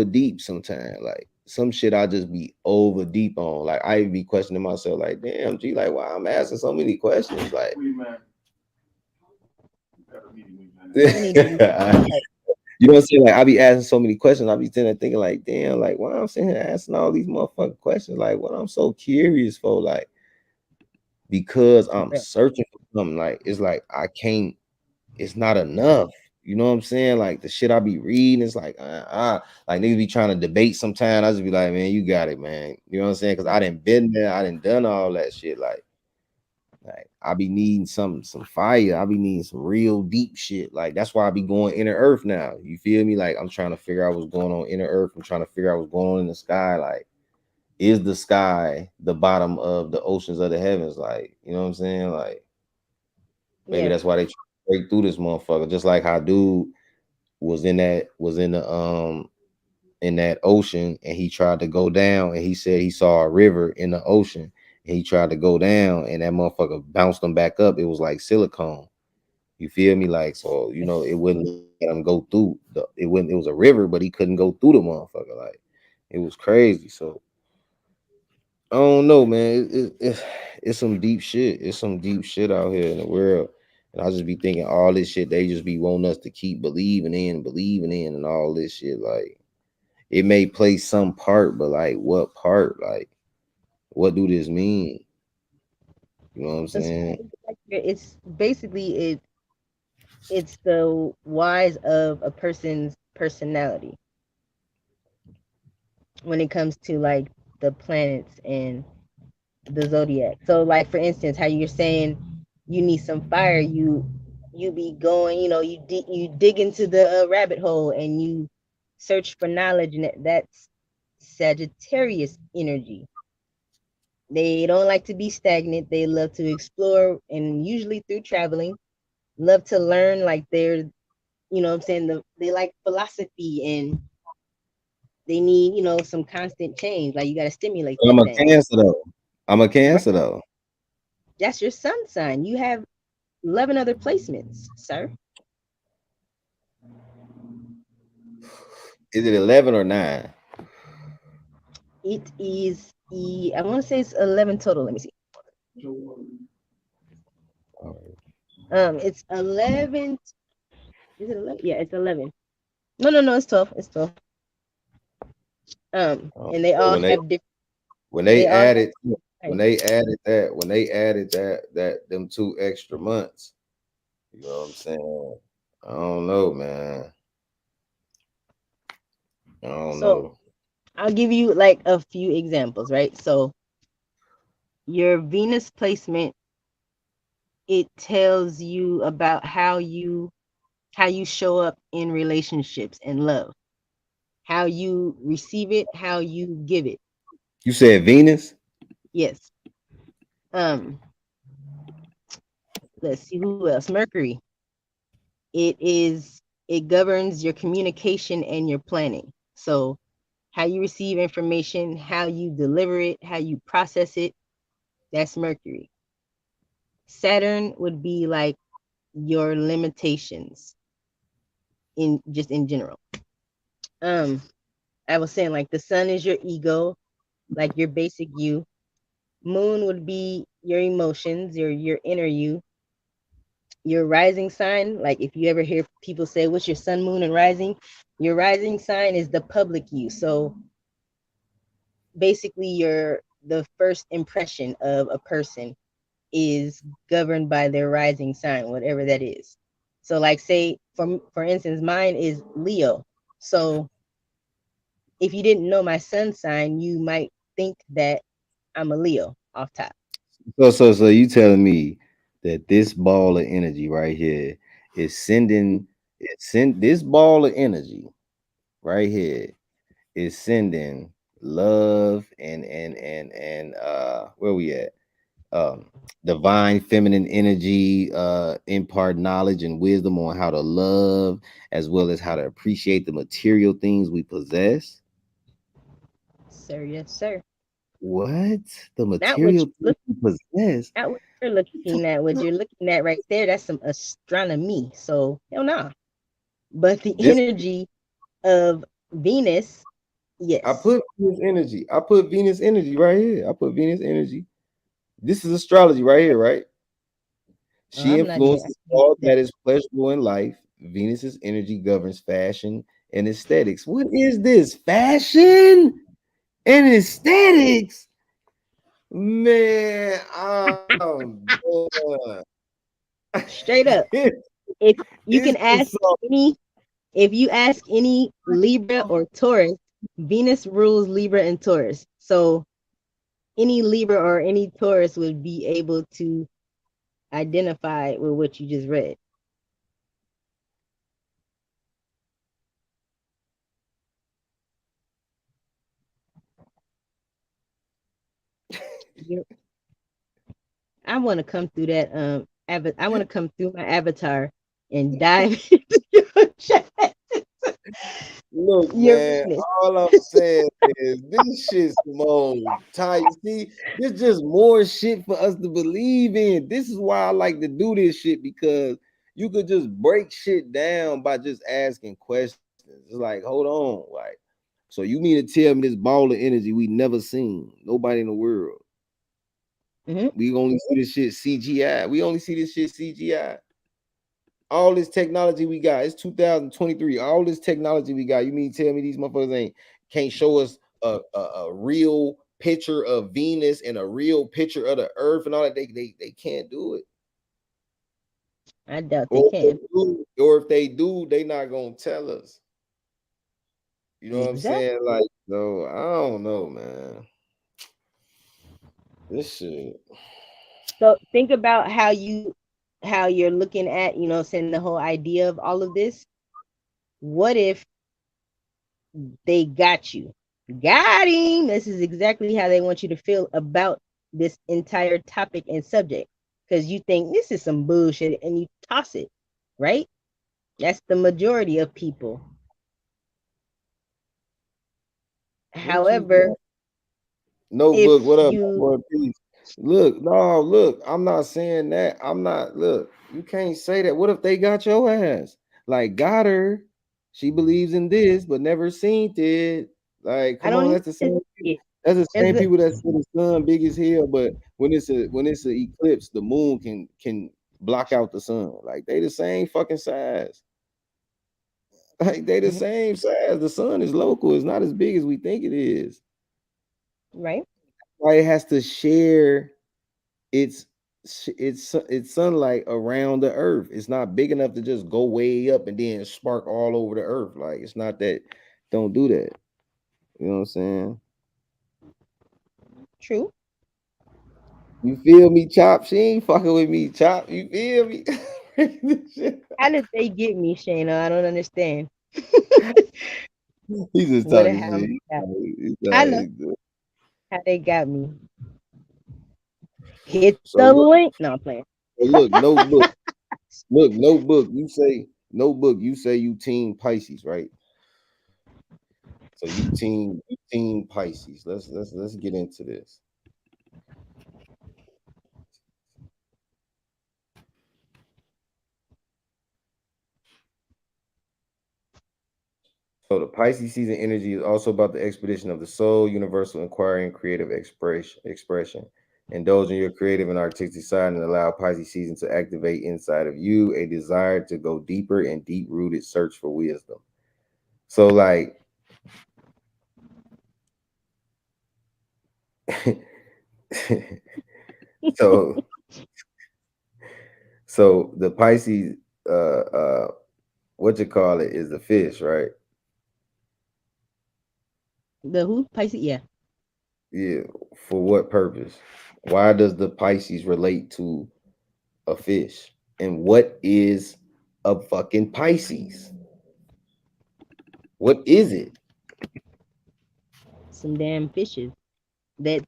deep sometimes. Like some shit I just be over deep on. Like I be questioning myself, like, damn, G, like why I'm asking so many questions. Like we need to reset. You know what I'm saying? Like I be asking so many questions. I be sitting there thinking like, damn, like why I'm sitting here asking all these motherfucking questions? Like what I'm so curious for, like because I'm Right. searching for something. Like it's like I can't. It's not enough. You know what I'm saying? Like the shit I be reading, it's like niggas be trying to debate sometimes. I just be like, man, you got it, man. You know what I'm saying? Because I didn't been there, I didn't done all that shit. Like I be needing some fire. I be needing some real deep shit. Like that's why I be going inner earth now. You feel me? Like I'm trying to figure out what's going on inner earth. I'm trying to figure out what's going on in the sky. Like, is the sky the bottom of the oceans of the heavens? Like, you know what I'm saying? Like maybe Yeah. that's why they try to break through this motherfucker. Just like how dude was in the in that ocean and he tried to go down and he said he saw a river in the ocean and he tried to go down and that motherfucker bounced him back up. It was like silicone. You feel me? Like so, you know, it wouldn't let him go through it wouldn't, it was a river, but he couldn't go through the motherfucker. Like it was crazy. So I don't know, man. It's some deep shit. It's some deep shit out here in the world. And I just be thinking all this shit, they just be wanting us to keep believing in, and all this shit. Like, it may play some part, but like, what part? Like, what do this mean? You know what I'm It's saying? it's basically it's the whys of a person's personality when it comes to like the planets and the zodiac. So like for instance, how you're saying you need some fire, you be going, you dig into the rabbit hole and you search for knowledge, and that's Sagittarius energy. They don't like to be stagnant. They love to explore, and usually through traveling, love to learn. Like they're, what I'm saying, they like philosophy, and they need, some constant change. Like you got to stimulate I'm these a things. cancer though. I'm a Right. cancer though. That's your sun sign. You have 11 other placements, sir. Is it 11 or 9? It is, I want to say it's 11 total. Let me see. It's 11. Is it 11? Yeah, it's 11. No, no, no, it's 12. It's 12. And they So all have different, when they they all have, added right. that them 2 extra months, you know what I'm saying? I don't know, man. I don't So know. I'll give you like a few examples, right? So your Venus placement, it tells you about how you show up in relationships and love, how you receive it, how you give it. You said Venus? Yes. Um, let's see who else. Mercury. It governs your communication and your planning. So how you receive information, how you deliver it, how you process it, that's Mercury. Saturn would be like your limitations in general. Um, I was saying like the sun is your ego, like your basic you. Moon would be your emotions, your inner you. Your rising sign, like if you ever hear people say, "What's your sun, moon, and rising?" Your rising sign is the public you. So basically, the first impression of a person is governed by their rising sign, whatever that is. So, like, say for instance, mine is Leo. So if you didn't know my sun sign, you might think that I'm a Leo off top. So you telling me that this ball of energy right here is send this ball of energy right here is sending love and where we at? Um Divine feminine energy, impart knowledge and wisdom on how to love as well as how to appreciate the material things we possess. Sir, yes, sir. What? The Not what material you things look, we possess? not what you're looking at. What you're looking at right there, that's some astronomy. So hell no. But the This energy of Venus, I yes. put Venus energy. I put Venus energy right here. I put Venus energy. This is astrology right here, right? She I'm not even. influences all that is pleasurable in life Venus's energy governs fashion and aesthetics. What is this? Fashion and aesthetics? Man, I'm done. Straight up. This If you is can ask so any, if you ask any Libra or Taurus, Venus rules Libra and Taurus. So any Libra or any Taurus would be able to identify with what you just read. I want to come through that I want to come through my avatar and dive into your chat. look, Your man. Venus. All I'm saying is this shit's some old tie. You see, there's just more shit for us to believe in. This is why I like to do this shit because you could just break shit down by just asking questions. It's like, hold on, like, so you mean to tell me this ball of energy we never seen? Nobody in the world. Hmm. We only see this shit CGI. We only see this shit CGI. All this technology we got. It's 2023. All this technology we got. You mean tell me these motherfuckers ain't can't show us a real picture of Venus and a real picture of the Earth and all that? They can't do it. I doubt they can. Or if they do, they not gonna tell us. You know what I'm Exactly. saying? Like, so I don't know, man. This shit. So think about how you're looking at, saying the whole idea of all of this. What if they got you? Got him. This is exactly how they want you to feel about this entire topic and subject. Because you think this is some bullshit and you toss it, right? That's the majority of people. What you However, Notebook, if what up, my you boy? Peace. Look, no, look, I'm not saying that. I'm not, look, you can't say that. What if they got your ass? Like, got her. She believes in this, but never seen it. Like, I come don't on, need that's the to same. see it. That's the As same a, people that say the sun big as hell, but when it's a eclipse, the moon can block out the sun. Like they the same fucking size. Like they the Mhm. same size. The sun is local. It's not as big as we think it is. Right? Why it has to share its it's sunlight around the earth. It's not big enough to just go way up and then spark all over the earth. Like it's not that. Don't do that. You know what I'm saying? True. You feel me, Chop? She ain't fucking with me, Chop. You feel me? How did they get me, Shayna? I don't understand. He's just What talking how shit. they got me. He's I know like, how they got me. Hit so the look, link. No, I'm playing. look, notebook. Look, notebook. You say notebook. You say you team Pisces, right? So you team Pisces. Let's get into this. So the Pisces season energy is also about the expedition of the soul, universal inquiry, and creative expression. Indulge in your creative and artistic side and allow Pisces season to activate inside of you a desire to go deeper and deep rooted search for wisdom. So like so so the Pisces what you call it is the fish, right? The who? Pisces? Yeah. Yeah. For what purpose? Why does the Pisces relate to a fish? And what is a fucking Pisces? What is it? Some damn fishes that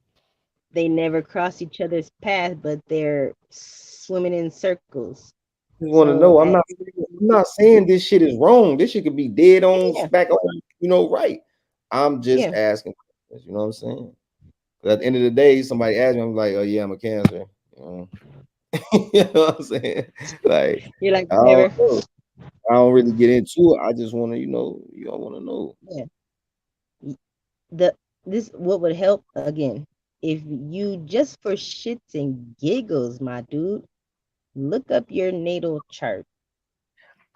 they never cross each other's path, but they're swimming in circles. You want to So know? I'm at not. every I'm not saying this shit is wrong. This shit could be dead on, yeah, back on. Right. I'm just yeah, asking questions. You know what I'm saying? 'Cause at the end of the day, somebody asked me, I'm like, oh yeah, I'm a Cancer. You know, you know what I'm saying? Like, you're like I don't whatever. know. I don't really get into it. I just want to, you all want to know. Yeah. The this what would help again if you just for shits and giggles, my dude, look up your natal chart.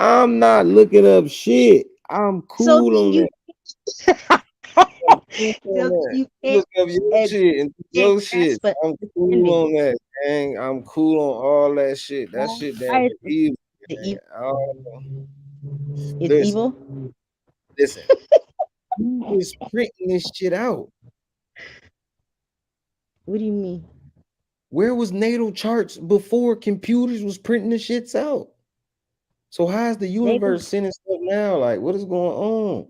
I'm not looking up shit. I'm So cool then on you that. Cool on so that. you You can't look up your ex- shit and do can't your grasp shit. but I'm cool understanding. on that, gang. I'm cool on all that shit. That shit damn Why is near evil, the gang. evil is Listen, evil? listen. Who is printing this shit out? What do you mean? Where was natal charts before computers was printing the shits out? So how is the Native universe sending stuff now? Like, what is going on?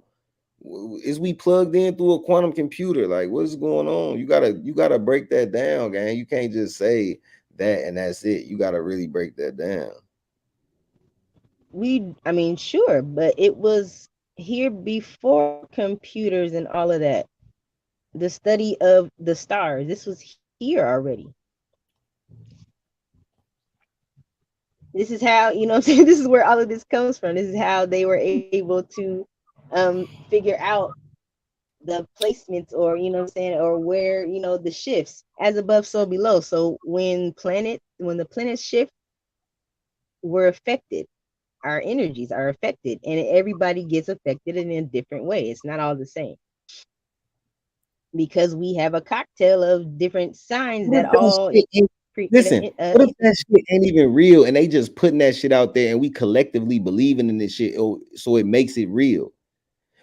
Is we plugged in through a quantum computer? Like, what is going on? You gotta break that down, gang. You can't just say that and that's it. You gotta really break that down. I mean, sure, but it was here before computers and all of that. The study of the stars. This was here already. This is how, you know what I'm saying? This is where all of this comes from. This is how they were able to figure out the placements, or you know what I'm saying, or where, you know, the shifts, as above so below. So when the planets shift, we're affected, our energies are affected, and everybody gets affected in a different way. It's not all the same, because we have a cocktail of different signs What that if that all shit ain't create listen? What if that shit ain't even real and they just putting that shit out there and we collectively believing in this shit? Oh, so it makes it real.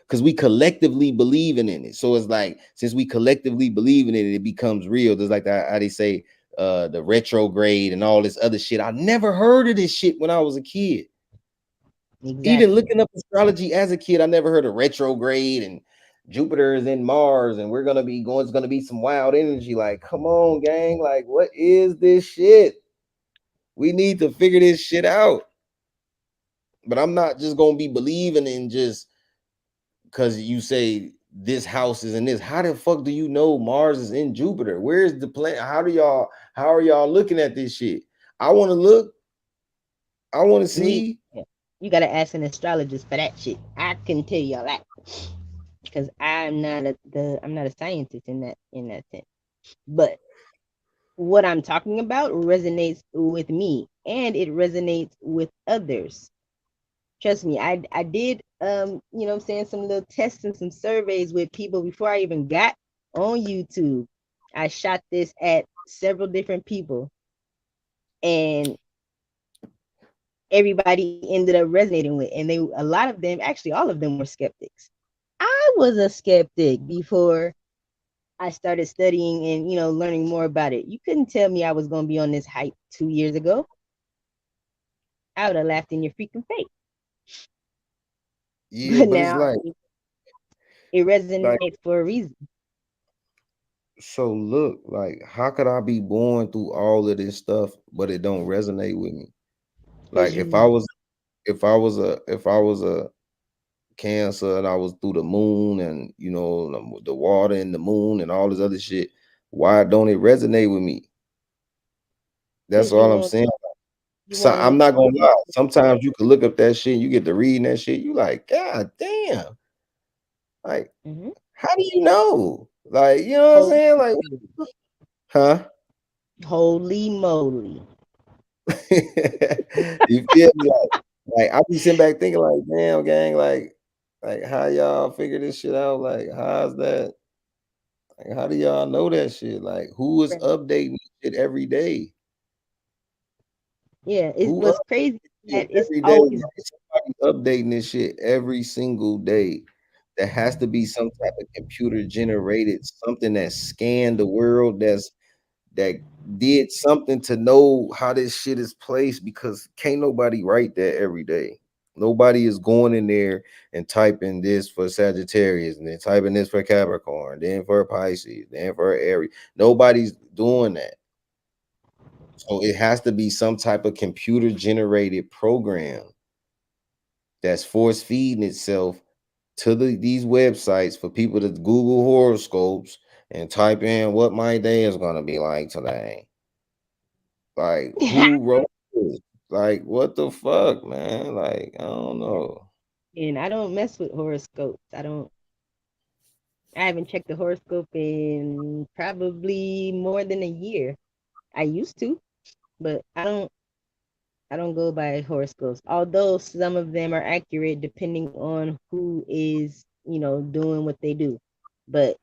Because we collectively believing in it. So it's like since we collectively believing in it, it becomes real. There's like how they say the retrograde and all this other shit. I never heard of this shit when I was a kid. Even exactly. looking up astrology as a kid, I never heard of retrograde and Jupiter is in Mars and we're gonna be going. It's gonna be some wild energy. Like, come on, gang. Like, what is this shit? We need to figure this shit out. But I'm not just gonna be believing in just because you say this house is in this. How the fuck do you know Mars is in Jupiter? Where's the planet? How are y'all looking at this shit? I want to look, I want to We see. You gotta ask an astrologist for that shit. I can tell y'all that, because I'm not a scientist in that sense. But what I'm talking about resonates with me, and it resonates with others. Trust me, I did you know what I'm saying, some little tests and some surveys with people before I even got on YouTube. I shot this at several different people, and everybody ended up resonating with, and they a lot of them, actually all of them, were skeptics. I was a skeptic before I started studying and, you know, learning more about it. You couldn't tell me I was going to be on this hype 2 years ago. I would have laughed in your freaking face. Yeah, But but it's now it like resonates for a reason. so look, like how could I be born through all of this stuff, but it don't resonate with me? Like Because you if I was a Cancer and I was through the moon and you know the water and the moon and all this other shit, why don't it resonate with me? That's because you all I'm want saying. you So want to I'm know not gonna more. lie. Sometimes you can look up that shit, you get to reading that shit, you like, God damn, like, Mm-hmm. how do you know? Like, you know what I'm Holy, saying? Like, huh? holy moly. You feel me? Like I be sitting back thinking, like, damn, gang, like how y'all figure this shit out? Like, how's that? Like, how do y'all know that shit? Like, who is updating shit every day? Yeah, it Who was crazy shit that it's every day. always Like somebody updating this shit every single day. There has to be some type of computer generated something that scanned the world that did something to know how this shit is placed because can't nobody write that every day. Nobody is going in there and typing this for Sagittarius and then typing this for Capricorn, then for Pisces, then for Aries. Nobody's doing that. So it has to be some type of computer generated program that's force feeding itself to these websites for people to Google horoscopes and type in what my day is gonna be like today. Like who wrote this? Like what the fuck, man? Like I don't know. and I don't mess with horoscopes. I haven't checked the horoscope in probably more than a year. I used to, but I don't I don't go by horoscopes, although some of them are accurate depending on who is, doing what they do. But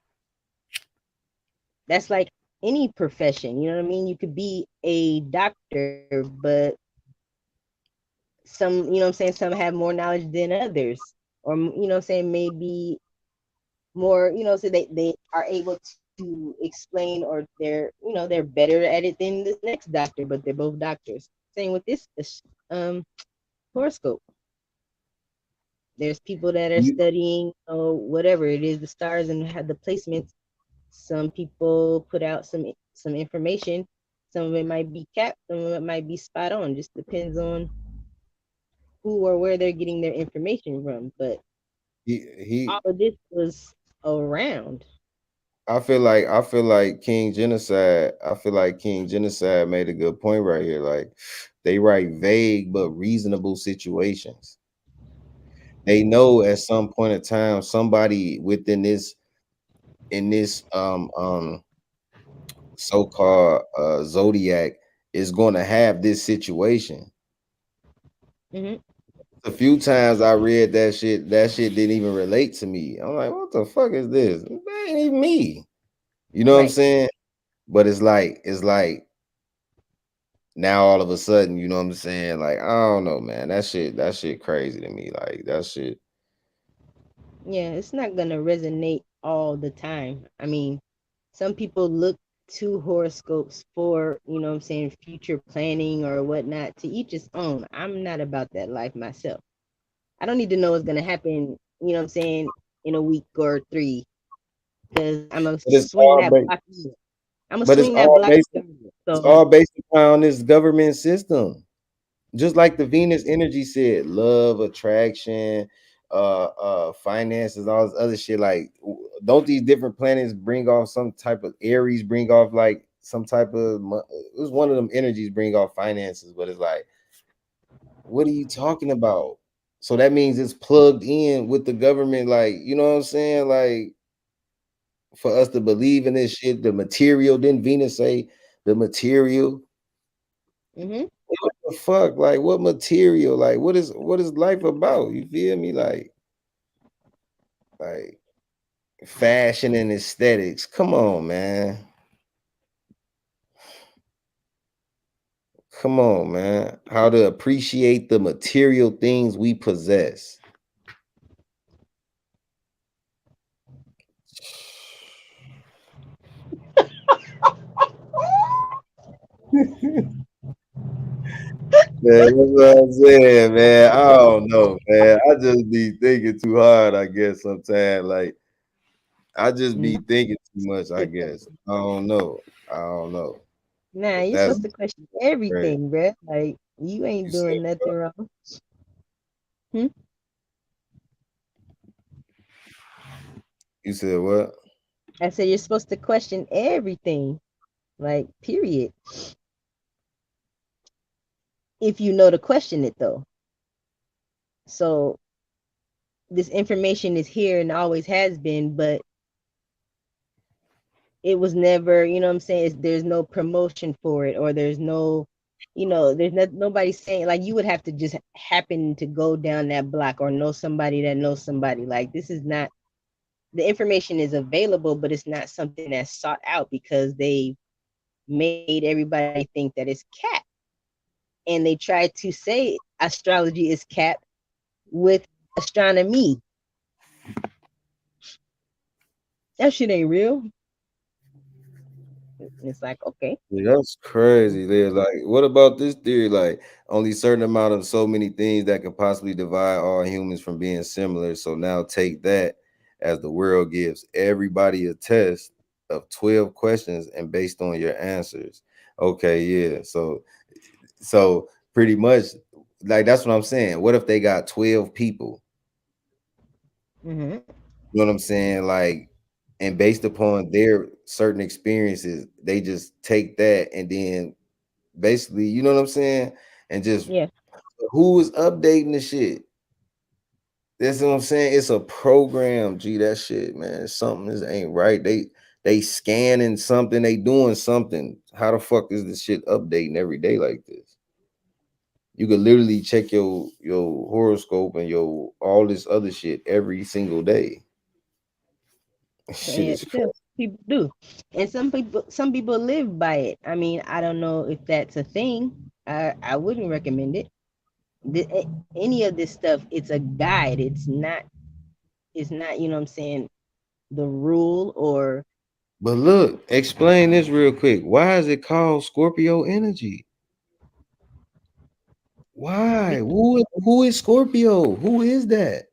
that's like any profession, you know what I mean? You could be a doctor, but some, I'm saying, some have more knowledge than others. Or, I'm saying, maybe more, so they are able to explain, or they're better at it than this next doctor, but they're both doctors. Same with this horoscope. There's people that are You, studying, whatever it is, the stars and have the placements. Some people put out some information. Some of it might be capped, some of it might be spot on. Just depends on who or where they're getting their information from. But he all of this was around. I feel like King Genocide. I feel like King Genocide made a good point right here. Like they write vague but reasonable situations. They know at some point in time somebody within this in this so-called zodiac is going to have this situation. Hmm. A few times I read that shit didn't even relate to me. I'm like, what the fuck is this? That ain't even me. You know what I'm Right. saying? But it's like now all of a sudden, you know what I'm saying? Like, I don't know, man. That shit crazy to me. Like that shit. Yeah, it's not gonna resonate all the time. I mean, some people look to horoscopes for, what I'm saying, future planning or whatnot. To each his own. I'm not about that life myself. I don't need to know what's gonna happen, what I'm saying, in a week or three, because I'm gonna But it's swing all that based, block. I'm gonna but swing that block of government. it's So, all based upon this government system. Just like the Venus energy said, love, attraction, finances, all this other shit. Like, don't these different planets bring off some type of Aries, bring off like some type of it was one of them energies bring off finances, but it's like, what are you talking about? So that means it's plugged in with the government, like, you know what I'm saying? Like, for us to believe in this shit, the material, didn't Venus say the material? hmm What the fuck? Like, what material? Like, what is life about? You feel me? Like fashion and aesthetics. Come on, man. Come on, man. How to appreciate the material things we possess. Man, that's what I'm saying, man. I don't know, man. I just be thinking too hard, I guess, sometimes. Like, I just be thinking too much, I guess. I don't know. I don't know. nah, But you're that's supposed to question great. everything, bruh. Like, you You ain't said doing nothing wrong. Hmm? you said what? I said you're supposed to question everything. Like, period. If you know to question it, though. So this information is here and always has been, but it was never, what I'm saying, there's no promotion for it, or there's no, there's nobody saying, like, you would have to just happen to go down that block or know somebody that knows somebody. Like, this is not, the information is available, but it's not something that's sought out because they made everybody think that it's cap. And they tried to say astrology is cap with astronomy. That shit ain't real. And it's like, okay. Yeah, that's crazy. There's like, what about this theory? Like, only certain amount of so many things that could possibly divide all humans from being similar. So now take that as the world gives everybody a test of 12 questions and based on your answers. Okay, yeah. So pretty much like that's what I'm saying. What if they got 12 people? Mm-hmm. You know what I'm saying? Like, and based upon their certain experiences, they just take that and then basically, you know what I'm saying? And just Yeah. who is updating the shit? That's what I'm saying. It's a program. Gee, that shit, man. Something is ain't right. They scanning something, they doing something. How the fuck is this shit updating every day like this? You could literally check your horoscope and your all this other shit every single day. Shit Yeah, is yeah, crazy. people do, and some people live by it. I mean, I don't know if that's a thing. I wouldn't recommend it. Any of this stuff, it's a guide. It's not, you know what I'm saying, the rule or But look, explain this real quick. Why is it called Scorpio energy? Why? because Who is Scorpio? Who is that?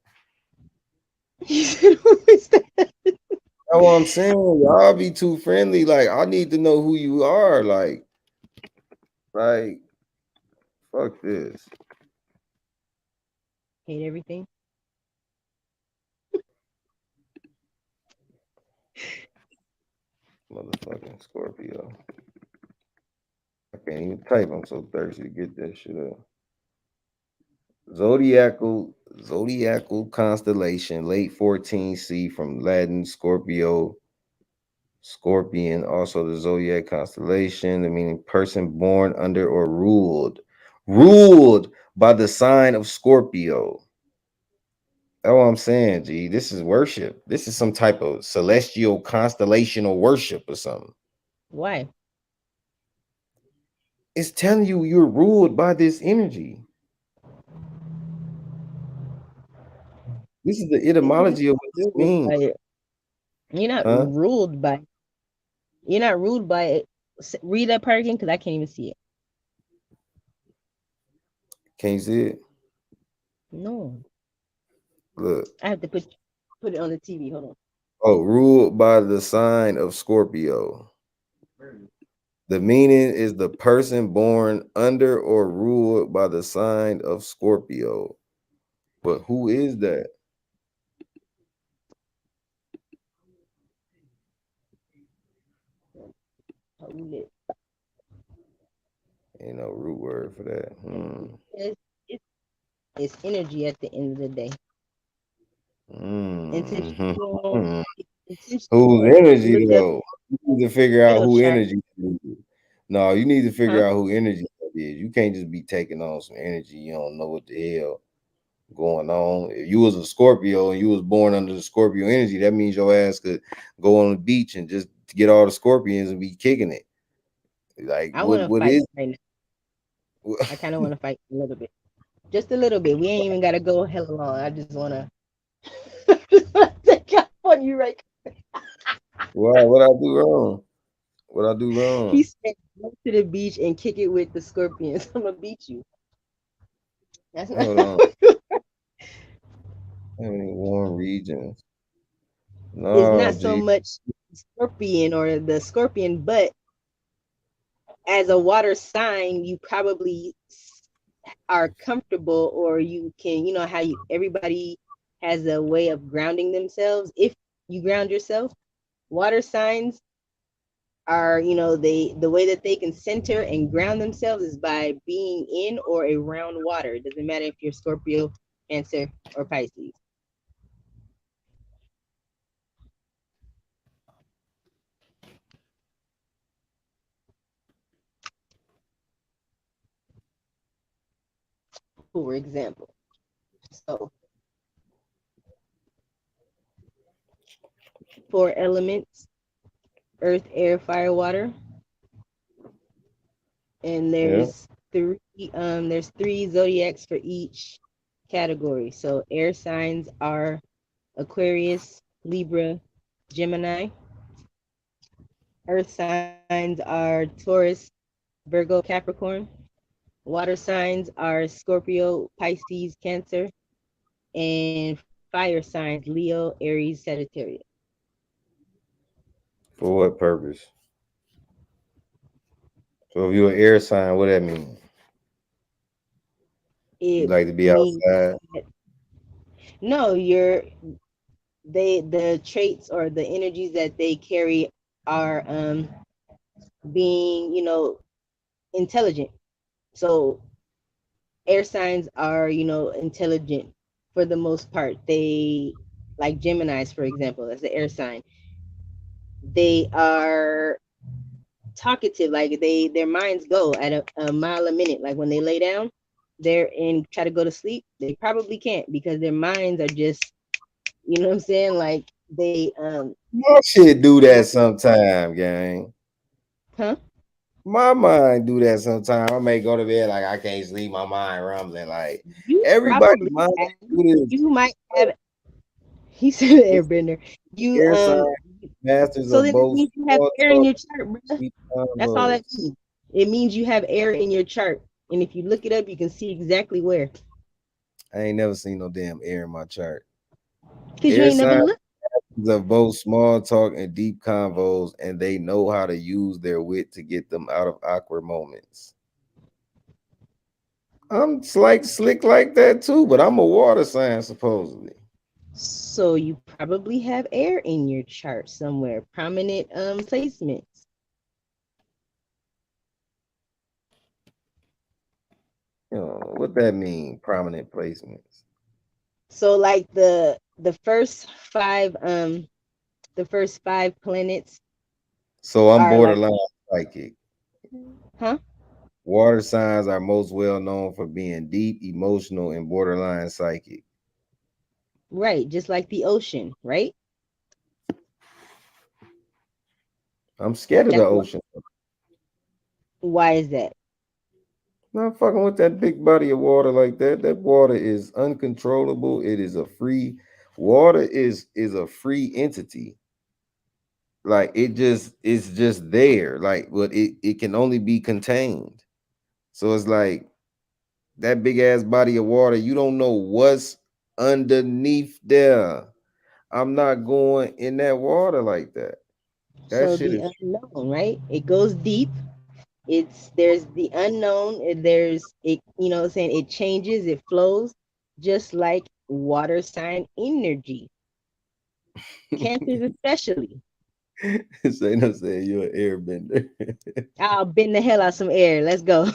you said, "Who is that?" That's what I'm saying. Y'all be too friendly. Like, I need to know who you are. Like, fuck this. Hate everything. Motherfucking Scorpio. I can't even type. I'm so thirsty to get that shit up. Zodiacal constellation, late 14C from Latin Scorpio, Scorpion, also the zodiac constellation, the meaning person born under or ruled by the sign of Scorpio. That's what I'm saying, G. This is worship. This is some type of celestial constellational worship or something. Why? It's telling you you're ruled by this energy. This is the You're not etymology of what this ruled means, by it. You're not huh? ruled by. You're not ruled by it. Read that part again, because I can't even see it. Can you see it? No, Look. I have to put it on the TV. Hold on. Oh, ruled by the sign of Scorpio. The meaning is the person born under or ruled by the sign of Scorpio. But who is that? Hold it. Ain't no root word for that. It's, it's, it's energy at the end of the day. Intentionally Hmm. go, intentionally Whose energy look up though? You need to figure out natal who chart, energy is. No, you need to huh? figure out who energy that is. You can't just be taking on some energy. You don't know what the hell going on. If you was a Scorpio and you was born under the Scorpio energy, that means your ass could go on the beach and just get all the scorpions and be kicking it. Like I want to what fight is right now. I kind of want to fight a little bit, just a little bit. We ain't even got to go hella long. I just want to, just want to take out on you right. what I do wrong? What I do wrong? He said, "Go to the beach and kick it with the scorpions." I'm gonna beat you. That's not. Hold on. How many warm regions? It's No, not so G. much scorpion or the scorpion, but as a water sign, you probably are comfortable, or you can, how everybody has a way of grounding themselves. If you ground yourself, water signs are, the way that they can center and ground themselves is by being in or around water. It doesn't matter if you're Scorpio, Cancer, or Pisces. For example, so four elements: earth, air, fire, water. And Yeah. there's three zodiacs for each category. So air signs are Aquarius, Libra, Gemini. Earth signs are Taurus, Virgo, Capricorn. Water signs are Scorpio, Pisces, Cancer, and fire signs Leo, Aries, Sagittarius. For what purpose? So if you're an air sign, what that mean? You It like to be means outside? that, no, the traits or the energies that they carry are being, intelligent. So air signs are, intelligent for the most part. They, like Geminis, for example, as the air sign, they are talkative. Like their minds go at a mile a minute. Like when they lay down, there and try to go to sleep, they probably can't because their minds are just, you know what I'm saying? Like My shit do that sometime, gang. huh? My mind do that sometime. I may go to bed like I can't sleep. My mind rumbling. Like You everybody probably mind have. do this. You might have. He said It's airbender. You air sign, masters So of then that both means you have small air in talk your chart, bro. deep That's all that convos. means. It means you have air in your chart. And if you look it up, you can see exactly where. I ain't never seen no damn air in my chart. Because you Air ain't never signs looked. of both small talk and deep convos, and they know how to use their wit to get them out of awkward moments. I'm like slick like that too, but I'm a water sign supposedly. So you probably have air in your chart somewhere. Prominent placements. You know what that mean? Prominent placements. So like the first five planets So I'm are like, borderline psychic. huh? Water signs are most well known for being deep, emotional, and borderline psychic. Right, just like the ocean, right? I'm scared of the That's ocean. why is that? Not fucking with that big body of water like that. That water is uncontrollable. It is a free water is a free entity. Like it's just there. Like but it can only be contained. So it's like that big ass body of water, you don't know what's underneath there. I'm not going in that water like that. That So shit the is unknown, right? It goes deep. It's there's the unknown. There's it. You know, what I'm saying it changes. It flows, just like water sign energy. Cancers especially. say no say you're an airbender. I'll bend the hell out some air. Let's go.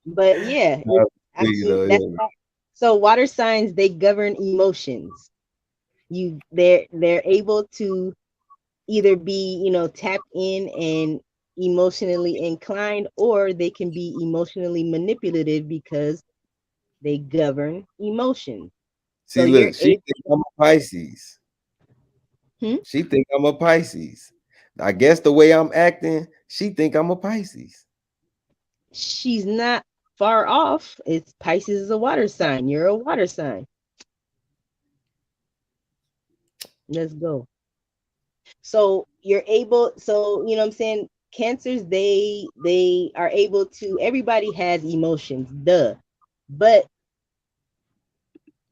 But yeah, Nah, I mean that's yeah. so water signs they govern emotions. They're able to either be, tapped in and emotionally inclined, or they can be emotionally manipulative because they govern emotions. So See, you're look, she able. think I'm a Pisces. Hmm? She think I'm a Pisces. I guess the way I'm acting, she think I'm a Pisces. She's not far off. It's Pisces is a water sign. You're a water sign. Let's go. So you're able. So you know what I'm saying. Cancers, they are able to. Everybody has emotions, duh, but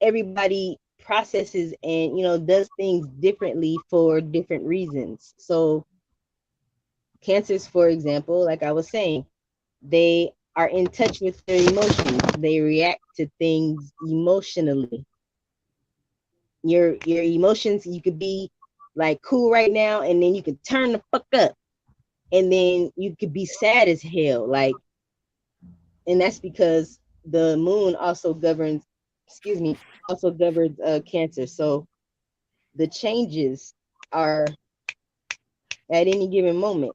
everybody processes and does things differently for different reasons. So cancers, for example, like I was saying, they are in touch with their emotions. They react to things emotionally. Your emotions, you could be like cool right now and then you could turn the fuck up, and then you could be sad as hell, like, and that's because the moon also governs, excuse me, also governs cancer. So the changes are at any given moment.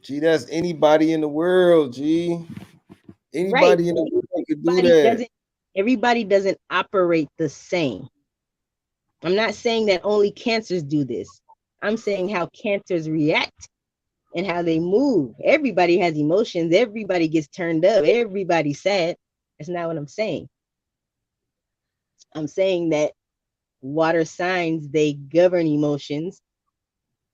Gee, that's anybody in the world, G. Right. Anybody in the But world could do everybody that. doesn't everybody doesn't operate the same. I'm not saying that only cancers do this. I'm saying how cancers react and how they move. Everybody has emotions. Everybody gets turned up. Everybody's sad. That's not what I'm saying. I'm saying that water signs, they govern emotions.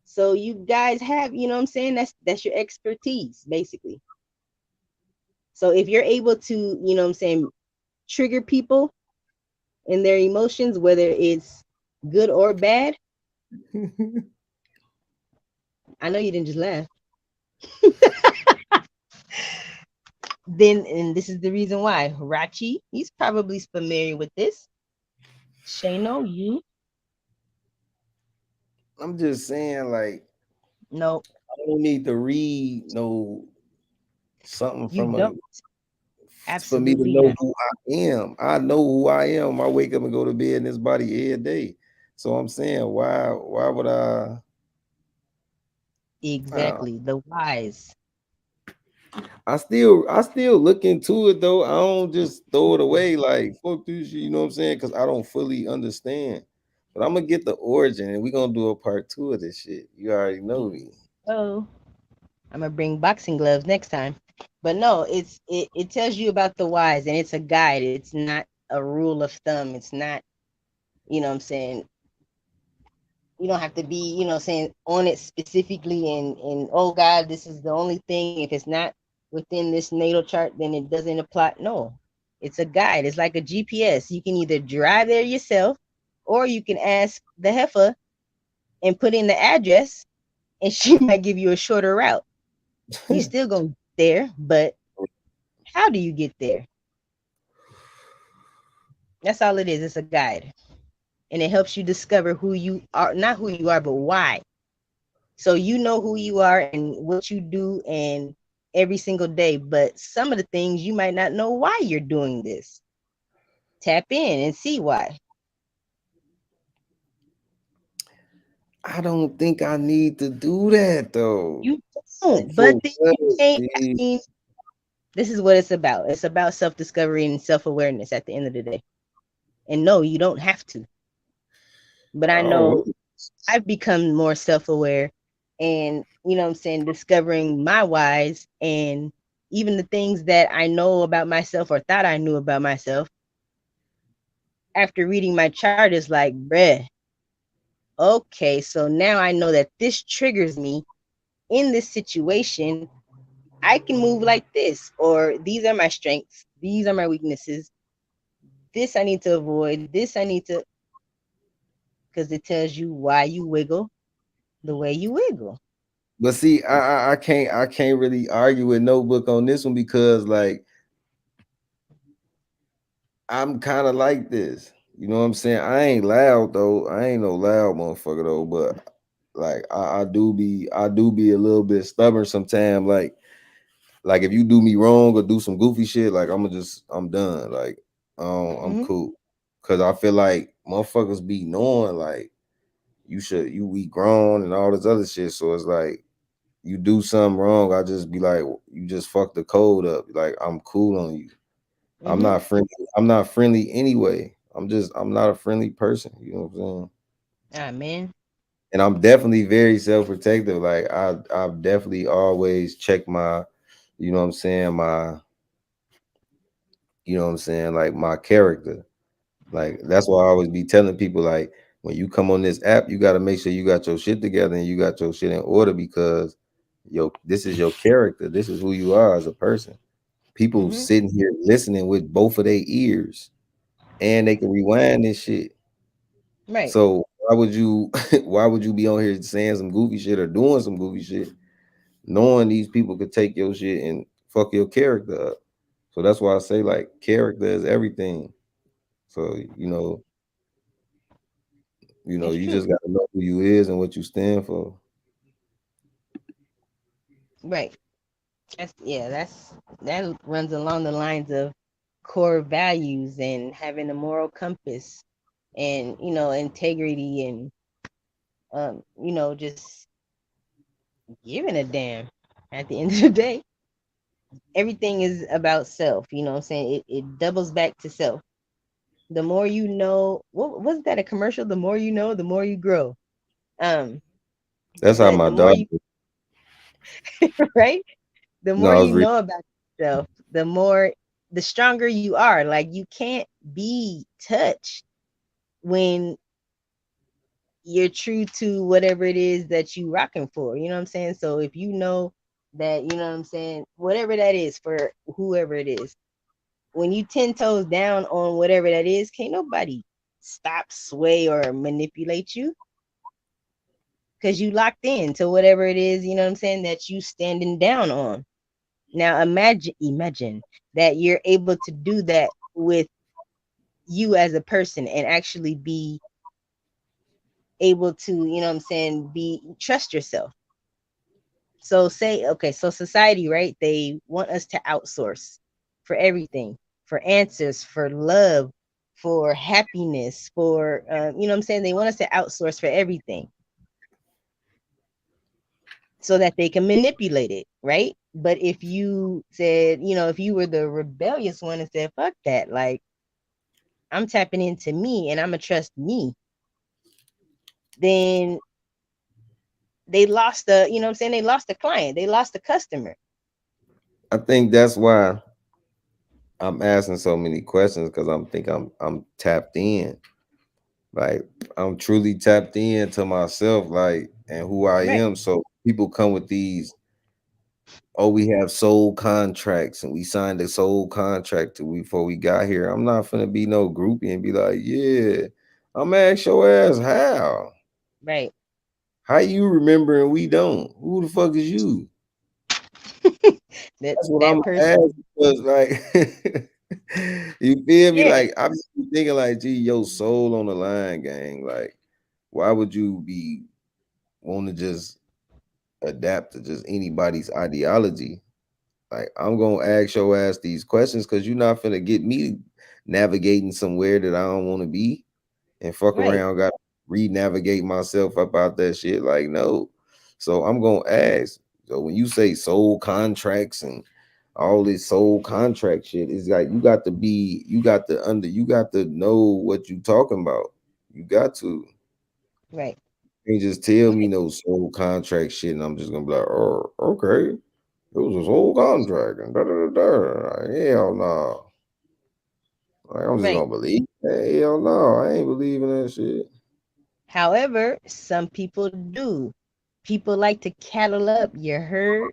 So you guys have, you know what I'm saying? That's your expertise, basically. So if you're able to, you know what I'm saying, trigger people in their emotions, whether it's good or bad, I know you didn't just laugh. Then, and this is the reason why. Rachi, he's probably familiar with this. Shano, you? I'm just saying, like, No, I don't need to read no something you from a don't. for me to Absolutely know not. who I am. I know who I am. I wake up and go to bed in this body every day. So I'm saying, why would I Exactly. The wise. I still look into it though. I don't just throw it away like fuck this shit, you know what I'm saying? Because I don't fully understand. But I'm gonna get the origin and we're gonna do a part two of this shit. You already know me. Oh, I'm gonna bring boxing gloves next time. But no, it tells you about the whys and it's a guide. It's not a rule of thumb. It's not, you know what I'm saying, you don't have to be, saying on it specifically and oh God, this is the only thing. If it's not within this natal chart, then it doesn't apply. No. It's a guide. It's like a GPS. You can either drive there yourself or you can ask the heifer and put in the address and she might give you a shorter route. You still gonna get there, but how do you get there? That's all it is. It's a guide. And it helps you discover who you are, not who you are, but why. So you know who you are and what you do and every single day. But some of the things you might not know why you're doing this. Tap in and see why. I don't think I need to do that though. You Like don't, for but then what? you ain't, I G? mean, this is what it's about. It's about self-discovery and self-awareness at the end of the day. And no, you don't have to. But I All know right. I've become more self-aware and, I'm saying, discovering my whys and even the things that I know about myself or thought I knew about myself after reading my chart is like, bruh, okay, so now I know that this triggers me in this situation. I can move like this, or these are my strengths, these are my weaknesses. This I need to avoid, this I need to, because it tells you why you wiggle the way you wiggle. But see, I can't really argue with Notebook on this one because like I'm kind of like this. You know what I'm saying? I ain't loud though. I ain't no loud motherfucker though, but like I do be a little bit stubborn sometimes. Like if you do me wrong or do some goofy shit, like I'm done. Like I'm Mm-hmm. cool. Cause I feel like motherfuckers be knowing like you we grown and all this other shit. So it's like you do something wrong, I just be like, you just fuck the code up. Like I'm cool on you. I'm Mm-hmm. not friendly. I'm not friendly anyway. I'm not a friendly person. You know what I'm saying? Ah, man. And I'm definitely very self-protective. Like I've definitely always checked my, you know what I'm saying, like my character. Like that's why I always be telling people like when you come on this app, you gotta make sure you got your shit together and you got your shit in order because this is your character. This is who you are as a person. People Mm-hmm. sitting here listening with both of their ears and they can rewind this shit. Right. So why would you why would you be on here saying some goofy shit or doing some goofy shit, knowing these people could take your shit and fuck your character up? So that's why I say like character is everything. So It's you true. just gotta know who you is and what you stand for. Right. That runs along the lines of core values and having a moral compass and integrity and just giving a damn at the end of the day. Everything is about self, you know what I'm saying? It doubles back to self. The more you know, what wasn't that a commercial? The more you know, the more you grow. Um, That's how but my the more dog. you right, the No, more I you was reading. know about yourself, the stronger you are. Like you can't be touched when you're true to whatever it is that you rocking for. You know what I'm saying? So if you know that, you know what I'm saying, whatever that is for whoever it is, when you 10 toes down on whatever that is, can't nobody stop, sway, or manipulate you because you locked in to whatever it is, you know what I'm saying, that you standing down on. Now imagine that you're able to do that with you as a person and actually be able to, you know what I'm saying, be trust yourself. So say, okay, so society, right? They want us to outsource for everything, for answers, for love, for happiness, for you know what I'm saying? They want us to outsource for everything. so that they can manipulate it, right? But if you said, if you were the rebellious one and said, fuck that, like I'm tapping into me and I'm gonna trust me, then they lost the, you know what I'm saying? They lost the client, they lost the customer. I think that's why I'm asking so many questions because I'm tapped in. Like I'm truly tapped in to myself, like and who I Right, am. So people come with these, oh, we have soul contracts and we signed a soul contract before we got here. I'm not finna be no groupie and be like, yeah, I'm gonna ask your ass how. right. How you remember and we don't? Who the fuck is you? that That's what that I'm person, asking. Was like, you feel me? yeah, Like I'm thinking, like, gee, your soul on the line, gang. Like, why would you be want to just adapt to just anybody's ideology? Like, I'm gonna ask your ass these questions because you're not finna get me navigating somewhere that I don't want to be and fuck right, around, got to re-navigate myself about that shit. Like, no. So I'm gonna ask. So when you say soul contracts and all this soul contract shit, it's like you got to know what you talking about. You got to. right, You can't just tell me right, no soul contract shit, and I'm just gonna be like, oh, okay. It was a soul contract and da da da da. Like, hell no. Like, I'm just right. gonna believe. Hell no, I ain't believing that shit. However, some people do. People like to cattle up your herd.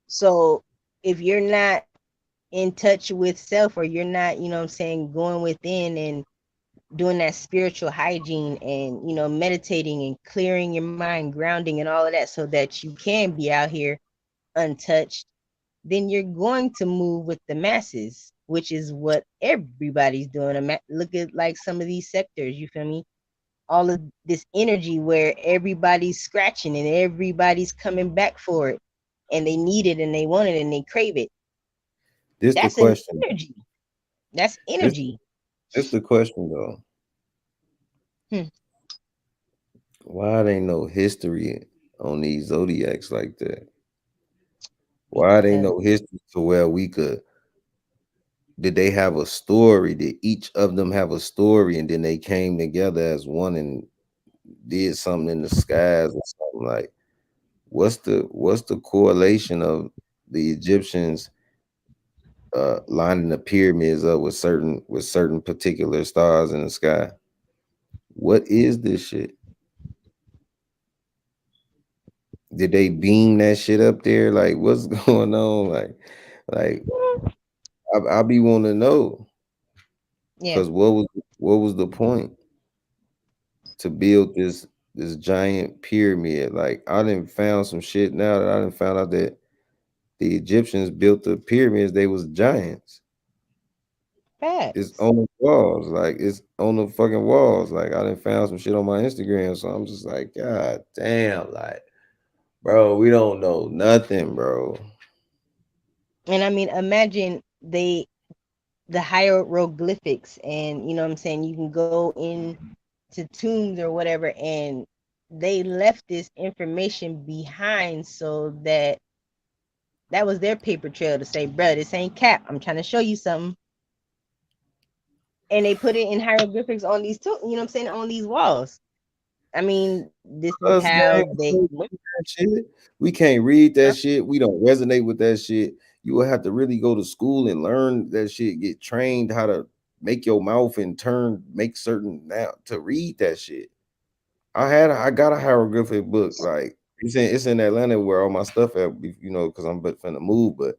So if you're not in touch with self, or you're not, you know what I'm saying, going within and doing that spiritual hygiene and, meditating and clearing your mind, grounding and all of that so that you can be out here untouched, then you're going to move with the masses, which is what everybody's doing. Look at like some of these sectors, you feel me? All of this energy where everybody's scratching and everybody's coming back for it, and they need it and they want it and they crave it. This the That's an question. energy. That's This energy. this the question though. Hmm. Why there ain't no history on these zodiacs like that? Why there ain't Because no history to where we could did they have a story? Did each of them have a story and then they came together as one and did something in the skies or something like what's the correlation of the Egyptians lining the pyramids up with certain particular stars in the sky? What is this shit? Did they beam that shit up there? Like, what's going on? Like I be wanting to know yeah, because what was the point to build this giant pyramid? Like, I didn't found some shit now that I didn't found out that the Egyptians built the pyramids. They was giants. It's facts. on the walls, like it's on the fucking walls. Like I didn't found some shit on my Instagram, so I'm just like, God damn, like, bro, we don't know nothing, bro. And I mean, imagine the hieroglyphics, and you know what I'm saying, you can go in to tombs or whatever, and they left this information behind so that that was their paper trail to say, bro, this ain't cap. I'm trying to show you something. And they put it in hieroglyphics on these two, you know what I'm saying, on these walls. I mean, this is Us, gang, how they we went. can't read that shit. We can't read that shit. We don't resonate with that shit. You will have to really go to school and learn that shit. Get trained how to make your mouth and make certain now to read that shit. I got a hieroglyphic book. Like it's in Atlanta where all my stuff at. Because I'm but finna move, but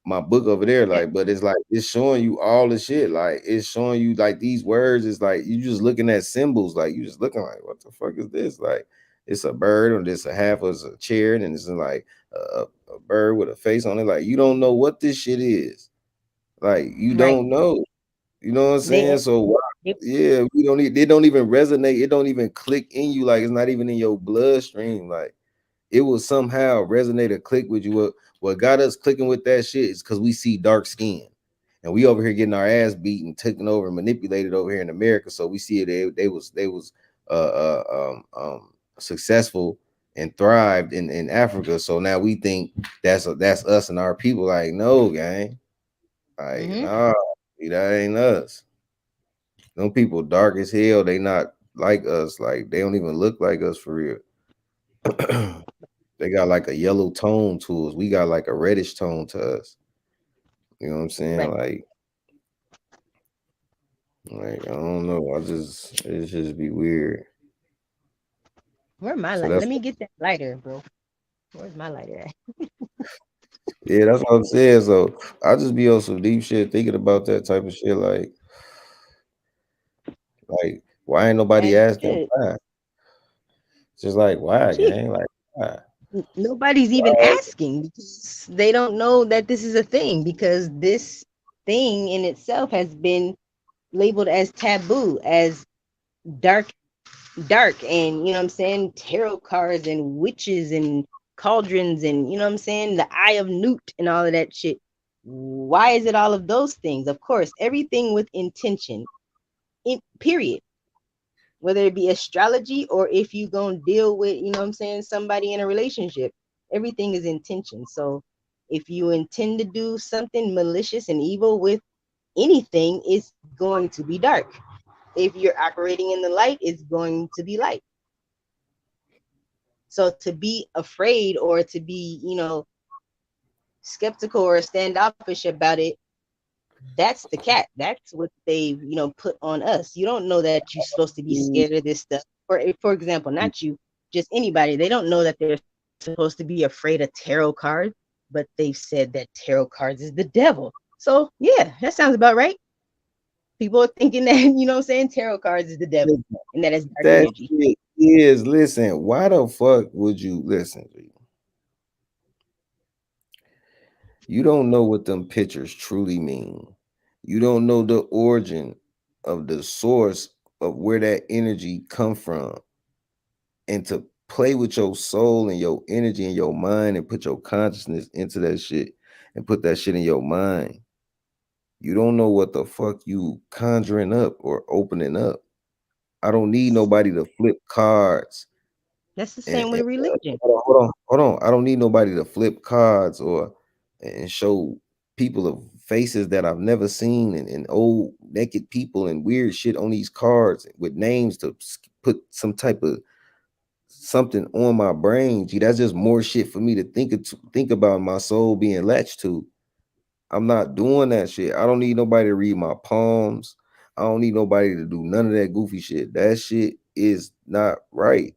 my book over there, Yeah, like, but it's like it's showing you all the shit. Like it's showing you like these words is like you just looking at symbols, like you just looking like what the fuck is this? Like it's a bird, or this a half of a chair, and it's like a bird with a face on it. Like you don't know what this shit is. Like you right. don't know. You know what I'm saying? They, So why, they yeah, we don't need. They don't even resonate. It don't even click in you. Like it's not even in your bloodstream. Like it will somehow resonate or click with you. What got us clicking with that shit is because we see dark skin. And we over here getting our ass beaten, taken over, and manipulated over here in America. So we see it. They was successful and thrived in Africa. So now we think that's us and our people. Like, no, gang. Like, Mm-hmm. nah, that ain't us. Them people dark as hell. They not like us. Like, they don't even look like us for real. They got like a yellow tone to us. We got like a reddish tone to us. You know what I'm saying? Right. Like I don't know. It just be weird. Where my So light? that's Let me get that lighter, bro. Where's my lighter at? yeah, that's what I'm saying. So I just be on some deep shit thinking about that type of shit. Like why ain't nobody As you asking should. why? It's just like why, Shit. gang? Like why? Nobody's even asking because they don't know that this is a thing because this thing in itself has been labeled as taboo, as dark, dark, and you know what I'm saying, tarot cards and witches and cauldrons and you know what I'm saying, the eye of Newt and all of that shit. Why is it all of those things? Of course, everything with intention. Period. Whether it be astrology or if you gonna deal with, you know what I'm saying, somebody in a relationship, everything is intention. So if you intend to do something malicious and evil with anything, it's going to be dark. If you're operating in the light, it's going to be light. So to be afraid or to be, you know, skeptical or standoffish about it, that's the cat. That's what they've, you know, put on us. You don't know that you're supposed to be scared of this stuff. For example, not you, just anybody. They don't know that they're supposed to be afraid of tarot cards, but they've said that tarot cards is the devil. So yeah, that sounds about right. People are thinking that, you know what I'm saying, tarot cards is the devil and that it's dark That energy. shit is listen, why the fuck would you listen? You don't know what them pictures truly mean. You don't know the origin of the source of where that energy come from. And to play with your soul and your energy and your mind and put your consciousness into that shit and put that shit in your mind. You don't know what the fuck you conjuring up or opening up. I don't need nobody to flip cards That's the and, same with and religion. hold on. I don't need nobody to flip cards or and show people of faces that I've never seen and old naked people and weird shit on these cards with names to put some type of something on my brain. Gee, that's just more shit for me to think about my soul being latched to. I'm not doing that shit. I don't need nobody to read my palms. I don't need nobody to do none of that goofy shit. That shit is not right.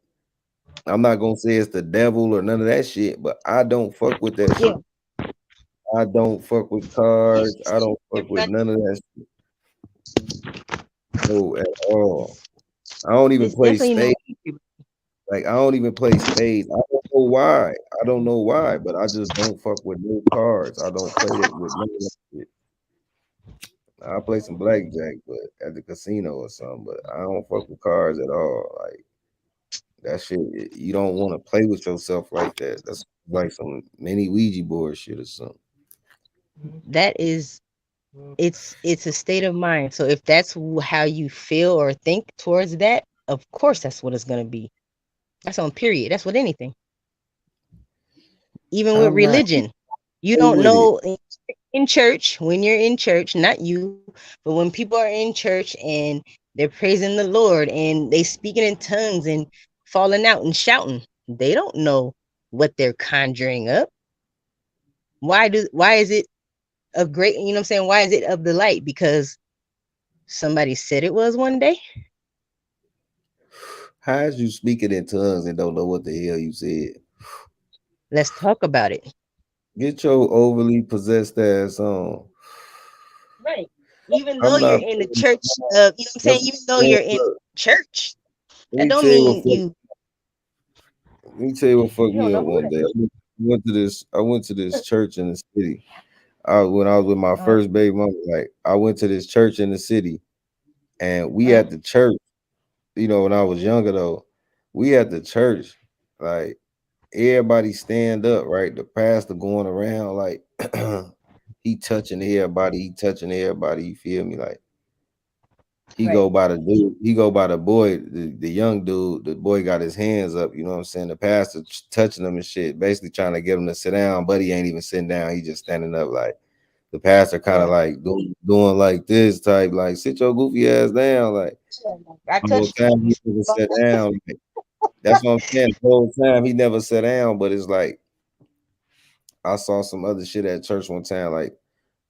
I'm not gonna say it's the devil or none of that shit, but I don't fuck with that Yeah. shit. I don't fuck with cards. I don't fuck with Everybody, none of that shit. No, at all. I don't even it's play definitely no. spades. Like I don't even play spades. I don't know why. I don't know why, but I just don't fuck with no cards. I don't play it with none of that shit. I play some blackjack, but at the casino or something. But I don't fuck with cards at all. Like that shit, you don't want to play with yourself like that. That's like some mini Ouija board shit or something. That is, it's a state of mind. So if that's how you feel or think towards that, of course that's what it's gonna be. That's on period. That's with anything. Even with I'm not religion. You play don't with it. know in church, when you're in church, not you, but when people are in church and they're praising the Lord and they speaking in tongues and falling out and shouting, they don't know what they're conjuring up. Why is it of great, you know what I'm saying? Why is it of the light? Because somebody said it was one day. How is you speaking in tongues and don't know what the hell you said? Let's talk about it. Get your overly possessed ass on. Right. Even though I'm you're not. in the church of, you know what I'm saying? Even though you're in Look, church, let that me don't tell you what mean fuck. you Let me tell you what fucked you don't me know up who one that day. is. Went to this. I went to this church in the city. When I was with my Uh-huh. first baby mama. Like I went to this church in the city, and we Uh-huh. at the church. You know, when I was younger though, we at the church. Like everybody stand up. Right, the pastor going around like he touching everybody. He touching everybody. You feel me? Like He Right. go by the dude. He go by the boy, the young dude. The boy got his hands up. You know what I'm saying? The pastor touching him and shit, basically trying to get him to sit down, but he ain't even sitting down. He just standing up. Like the pastor, kind of Yeah. like doing like this type, like sit your goofy ass down. Like Yeah, like, I the whole touched you. time he never sat down. Like, that's what I'm saying. The whole time he never sat down. But it's like I saw some other shit at church one time. Like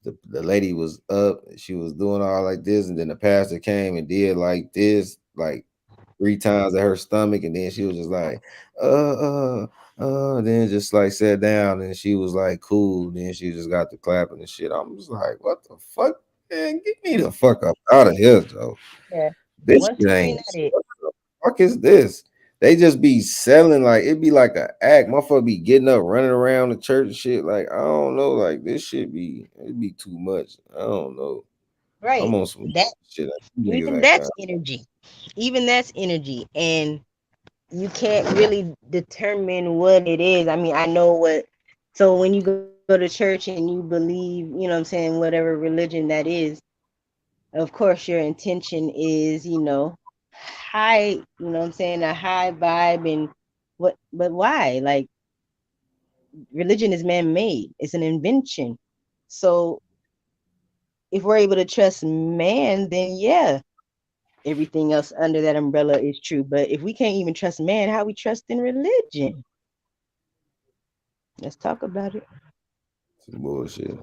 the lady was up, she was doing all like this, and then the pastor came and did like this, like 3 times at her stomach, and then she was just like, then just like sat down, and she was like, cool. Then she just got to clapping and shit. I'm just like, what the fuck, man? Get me the fuck up out of here, Joe. Yeah. This One, shit two, three, ain't. not it. What the fuck is this? They just be selling like it be like a act. Motherfucker be getting up, running around the church and shit. Like I don't know, like this shit be it be too much. I don't know. I'm Right. on some That shit. Like, you niggas even ain't got. that's energy. Even that's energy. And you can't really determine what it is. I mean, I know what, so when you go to church and you believe, you know what I'm saying, whatever religion that is, of course your intention is, high, you know what I'm saying, a high vibe and but why? Like religion is man-made. It's an invention. So if we're able to trust man, then yeah, everything else under that umbrella is true. But if we can't even trust man, how we trust in religion? Let's talk about it. Some bullshit.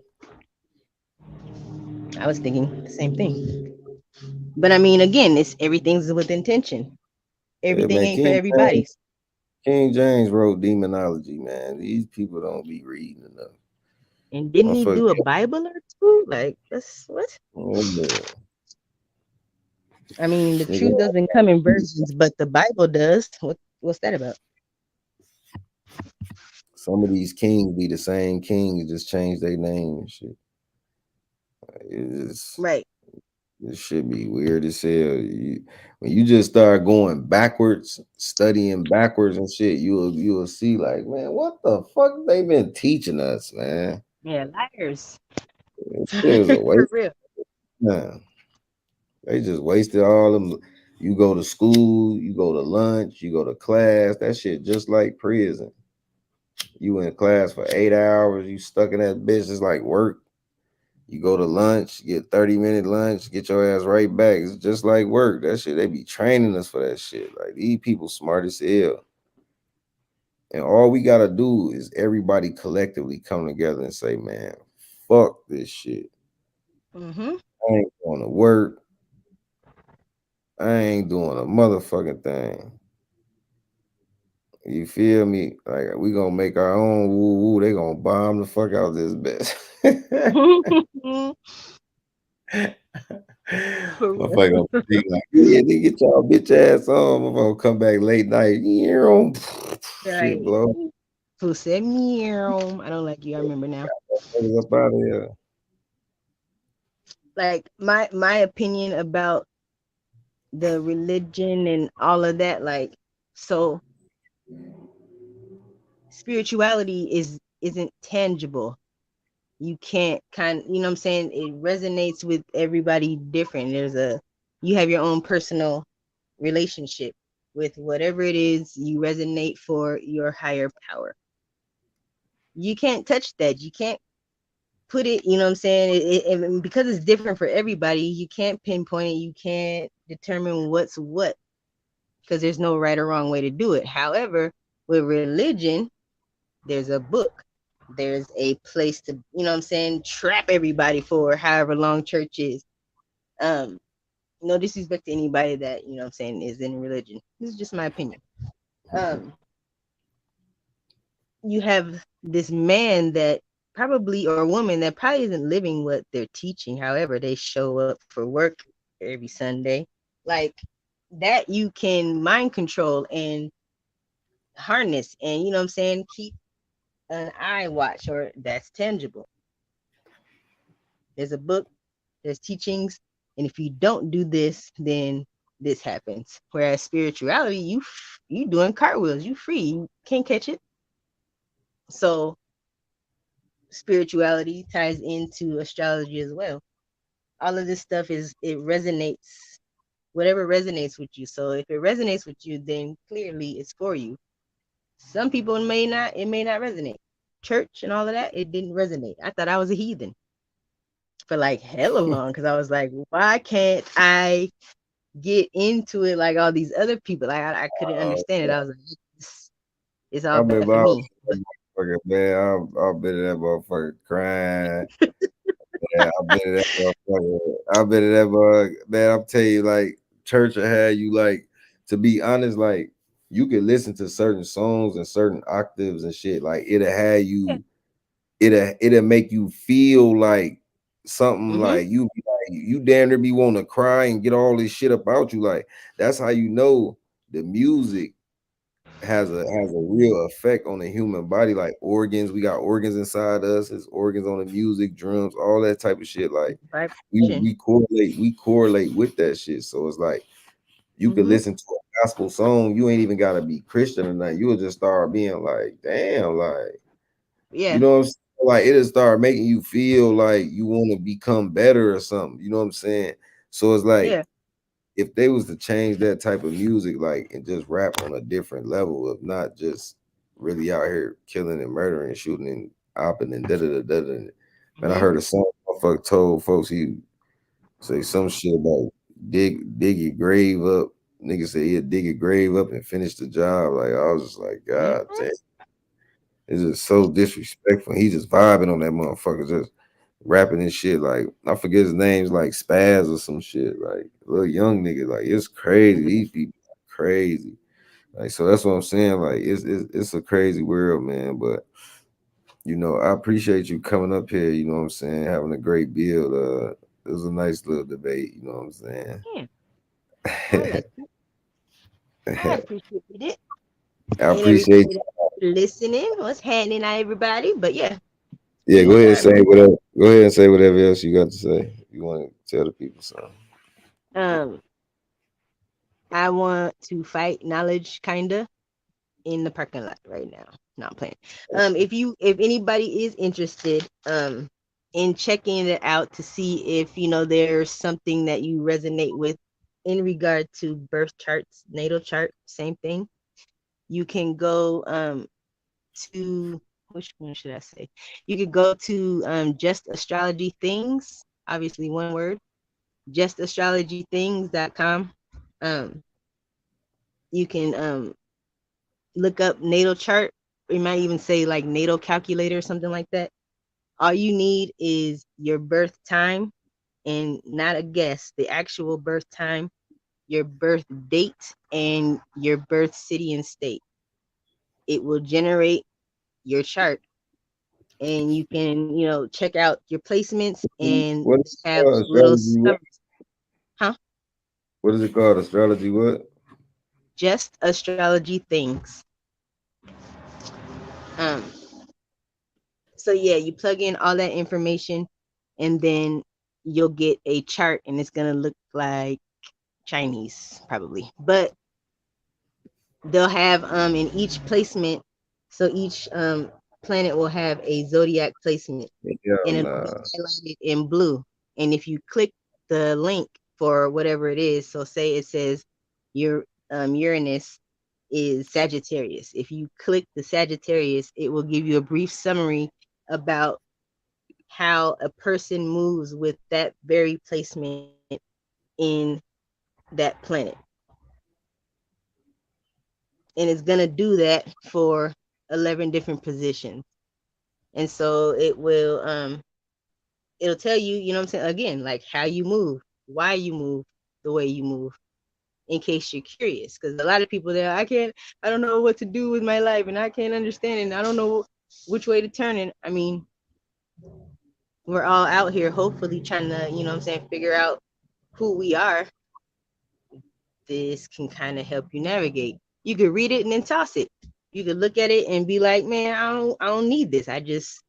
I was thinking the same thing. But I mean, again, it's everything's with intention. Yeah, Everything man. ain't for everybody. King James wrote demonology, man. These people don't be reading enough. And didn't he Motherfucker, do a Bible or two? Like, that's what? yeah, I mean, the truth nigga, doesn't come in versions, but the Bible does. What's that about? some of these kings be the same king and just change their name and shit. It's Right. This should be weird as hell. When you just start going backwards, studying backwards and shit, you'll see like, man, what the fuck they been teaching us, man? Yeah, liars. This shit is a For waste. real. Man, they just wasted all them. You go to school, you go to lunch, you go to class. That shit just like prison. You in class for 8 hours, you stuck in that bitch. It's like work. You go to lunch, get 30-minute lunch, get your ass right back. It's just like work. That shit, they be training us for that shit. Like these people smart as hell. And all we gotta do is everybody collectively come together and say, man, fuck this shit. Mm-hmm. I ain't going to work. I ain't doing a motherfucking thing. You feel me? Like we gonna make our own woo woo. They gonna bomb the fuck out this bitch. For real. Motherfucker gonna be like, yeah, they get y'all bitch ass on. Motherfucker come back late night. Yeah, shit, Right. blow. Who said meow? I don't like you. I remember now. Motherfuckers up out of here. Like my opinion about the religion and all of that, like, so spirituality isn't tangible. You can't you know what I'm saying? It resonates with everybody different. You have your own personal relationship with whatever it is you resonate for your higher power. You can't touch that. You can't put it, you know what I'm saying? And because it's different for everybody, you can't pinpoint it. You can't determine what's what because there's no right or wrong way to do it. However, with religion, there's a book. There's a place to, you know what I'm saying, trap everybody for however long church is. Um, no disrespect to anybody that, you know what I'm saying, is in religion. This is just my opinion. Um, you have this man that probably, or woman that probably isn't living what they're teaching. However, they show up for work every Sunday. Like that, you can mind control and harness and, you know what I'm saying, keep an eye watch, or that's tangible. There's a book, there's teachings, and if you don't do this, then this happens. Whereas spirituality, you doing cartwheels, you free, you can't catch it. So spirituality ties into astrology as well. All of this stuff it resonates. whatever resonates with you. So if it resonates with you, then clearly it's for you. Some people it may not resonate. Church and all of that, it didn't resonate. I thought I was a heathen for like hella long because I was like, why can't I get into it like all these other people? Like I couldn't understand it. I was like, it's I all bad remember for I was me. But that motherfucker, man. I've been in that motherfucker crying. Yeah, I've been in that motherfucker. I've been in that motherfucker. Man, I'm telling you, like, church will have you, like, to be honest, like, you can listen to certain songs and certain octaves and shit. Like, it'll have yeah. you, it'll make you feel like something Mm-hmm. like you damn near be wanting to cry and get all this shit about you. Like, that's how you know the music has a real effect on the human body, like organs. We got organs inside us, it's organs on the music, drums, all that type of shit. Like Vibration. we correlate with that shit. So it's like you could Mm-hmm. listen to a gospel song, you ain't even gotta be Christian or nothing. You'll just start being like, damn, like, you Yeah. know what I'm saying? Like it'll start making you feel like you want to become better or something. You know what I'm saying? So it's like Yeah. if they was to change that type of music, like, and just rap on a different level of not just really out here killing and murdering and shooting and opping and da da da da da. Man, I Mm-hmm. heard a song motherfucker told folks he say some shit about dig your grave up. Nigga said he'd dig your grave up and finish the job. Like I was just like, God Mm-hmm. damn, it's just so disrespectful. He just vibing on that motherfucker, just rapping and shit. Like I forget his name's like Spaz or some shit. Like little young nigga. Like it's crazy. These people are crazy. Like so that's what I'm saying. Like it's a crazy world, man. But I appreciate you coming up here. You know what I'm saying? Having a great build. It was a nice little debate. You know what I'm saying? Yeah. I like it. I appreciate it. I And appreciate. everybody that's listening, what's happening, everybody? But yeah, Yeah, go we ahead and are. say whatever. Go ahead and say whatever else you got to say. You want to tell the people something. Um, I want to fight knowledge, kinda, in the parking lot right now. Not playing. If anybody is interested, in checking it out to see if there's something that you resonate with in regard to birth charts, natal chart, same thing. You can go to which one should I say? You could go to Just Astrology Things, obviously one word, justastrologythings.com. Um, you can look up natal chart. We might even say like natal calculator or something like that. All you need is your birth time and not a guess, the actual birth time, your birth date, and your birth city and state. It will generate your chart and you can, check out your placements and What is it have called? little Astrology what? summaries. Huh? What is it called? Astrology what? Just astrology things. Um, so yeah, you plug in all that information and then you'll get a chart and it's gonna look like Chinese probably. But they'll have in each placement, so each planet will have a zodiac placement Hell and it'll be nah. highlighted in blue. And if you click the link for whatever it is, so say it says your Uranus is Sagittarius. If you click the Sagittarius, it will give you a brief summary about how a person moves with that very placement in that planet. And it's going to do that for 11 different positions. And so it'll tell you, you know what I'm saying, again, like how you move, why you move the way you move, in case you're curious. Because a lot of people there, I don't know what to do with my life and I can't understand it. And I don't know which way to turn it. I mean, we're all out here hopefully trying to, you know what I'm saying, figure out who we are. This can kind of help you navigate. You could read it and then toss it. You could look at it and be like, man, I don't need this. I just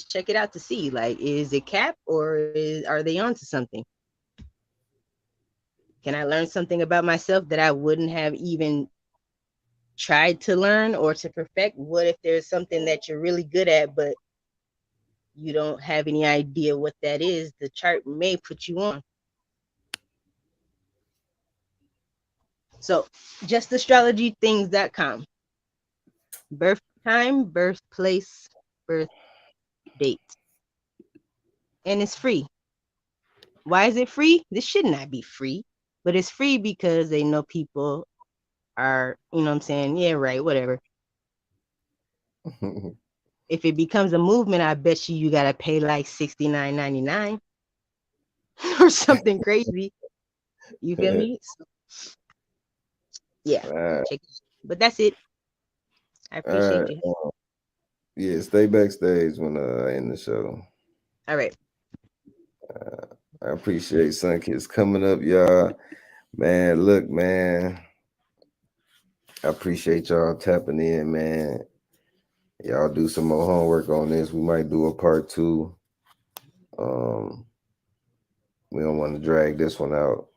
check it out to see, like, is it cap or are they onto something? Can I learn something about myself that I wouldn't have even tried to learn or to perfect? What if there's something that you're really good at, but you don't have any idea what that is? The chart may put you on. So justastrologythings.com. Birth time, birthplace, birth date. And it's free. Why is it free? This should not be free, but it's free because they know people are, you know what I'm saying? Yeah, right, whatever. If it becomes a movement, I bet you got to pay like $69.99 or something crazy. You feel me? So, yeah, check it. But that's it. I appreciate you. Yeah, stay backstage when in the show. All right. I appreciate Sunkids coming up, y'all. Man, look, man. I appreciate y'all tapping in, man. Y'all do some more homework on this. We might do a part 2. We don't want to drag this one out.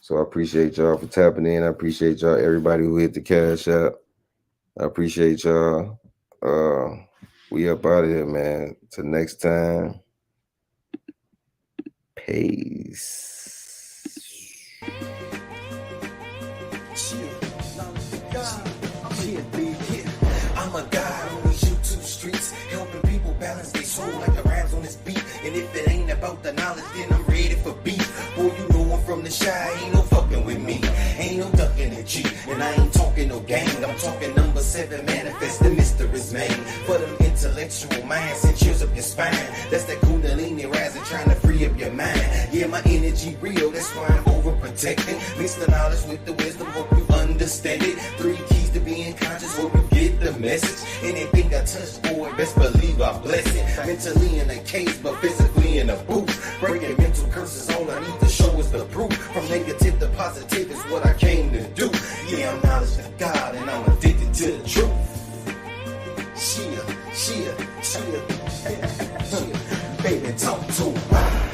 So I appreciate y'all for tapping in. I appreciate y'all, everybody who hit the cash app. I appreciate y'all. We up out of here, man. Till next time. Peace. I'm a guy on these YouTube streets, helping people balance their soul like the rhymes on this beat. And if it ain't about the knowledge, then I'm ready for beef. Boy, you know I'm from the shy, ain't no fucking with me. Ain't no ducking at G, and I ain't talking no gang. I'm talking number 7, manifest the mysteries, man. For them intellectual minds, and chills up your spine. That's that kundalini rising, trying to free up your mind. Yeah, my energy real, that's why I'm overprotecting. Mix the knowledge with the wisdom, hope you understand it. 3 keys to being conscious, hope you get the message. Anything I touch, boy, best believe I bless it. Mentally in a cage, but physically in a booth. Breaking mental curses, all I need to show is the proof. From negative to positive is what I came to do. Yeah, I'm knowledge of God, and I'm addicted to the truth. Baby, talk to him.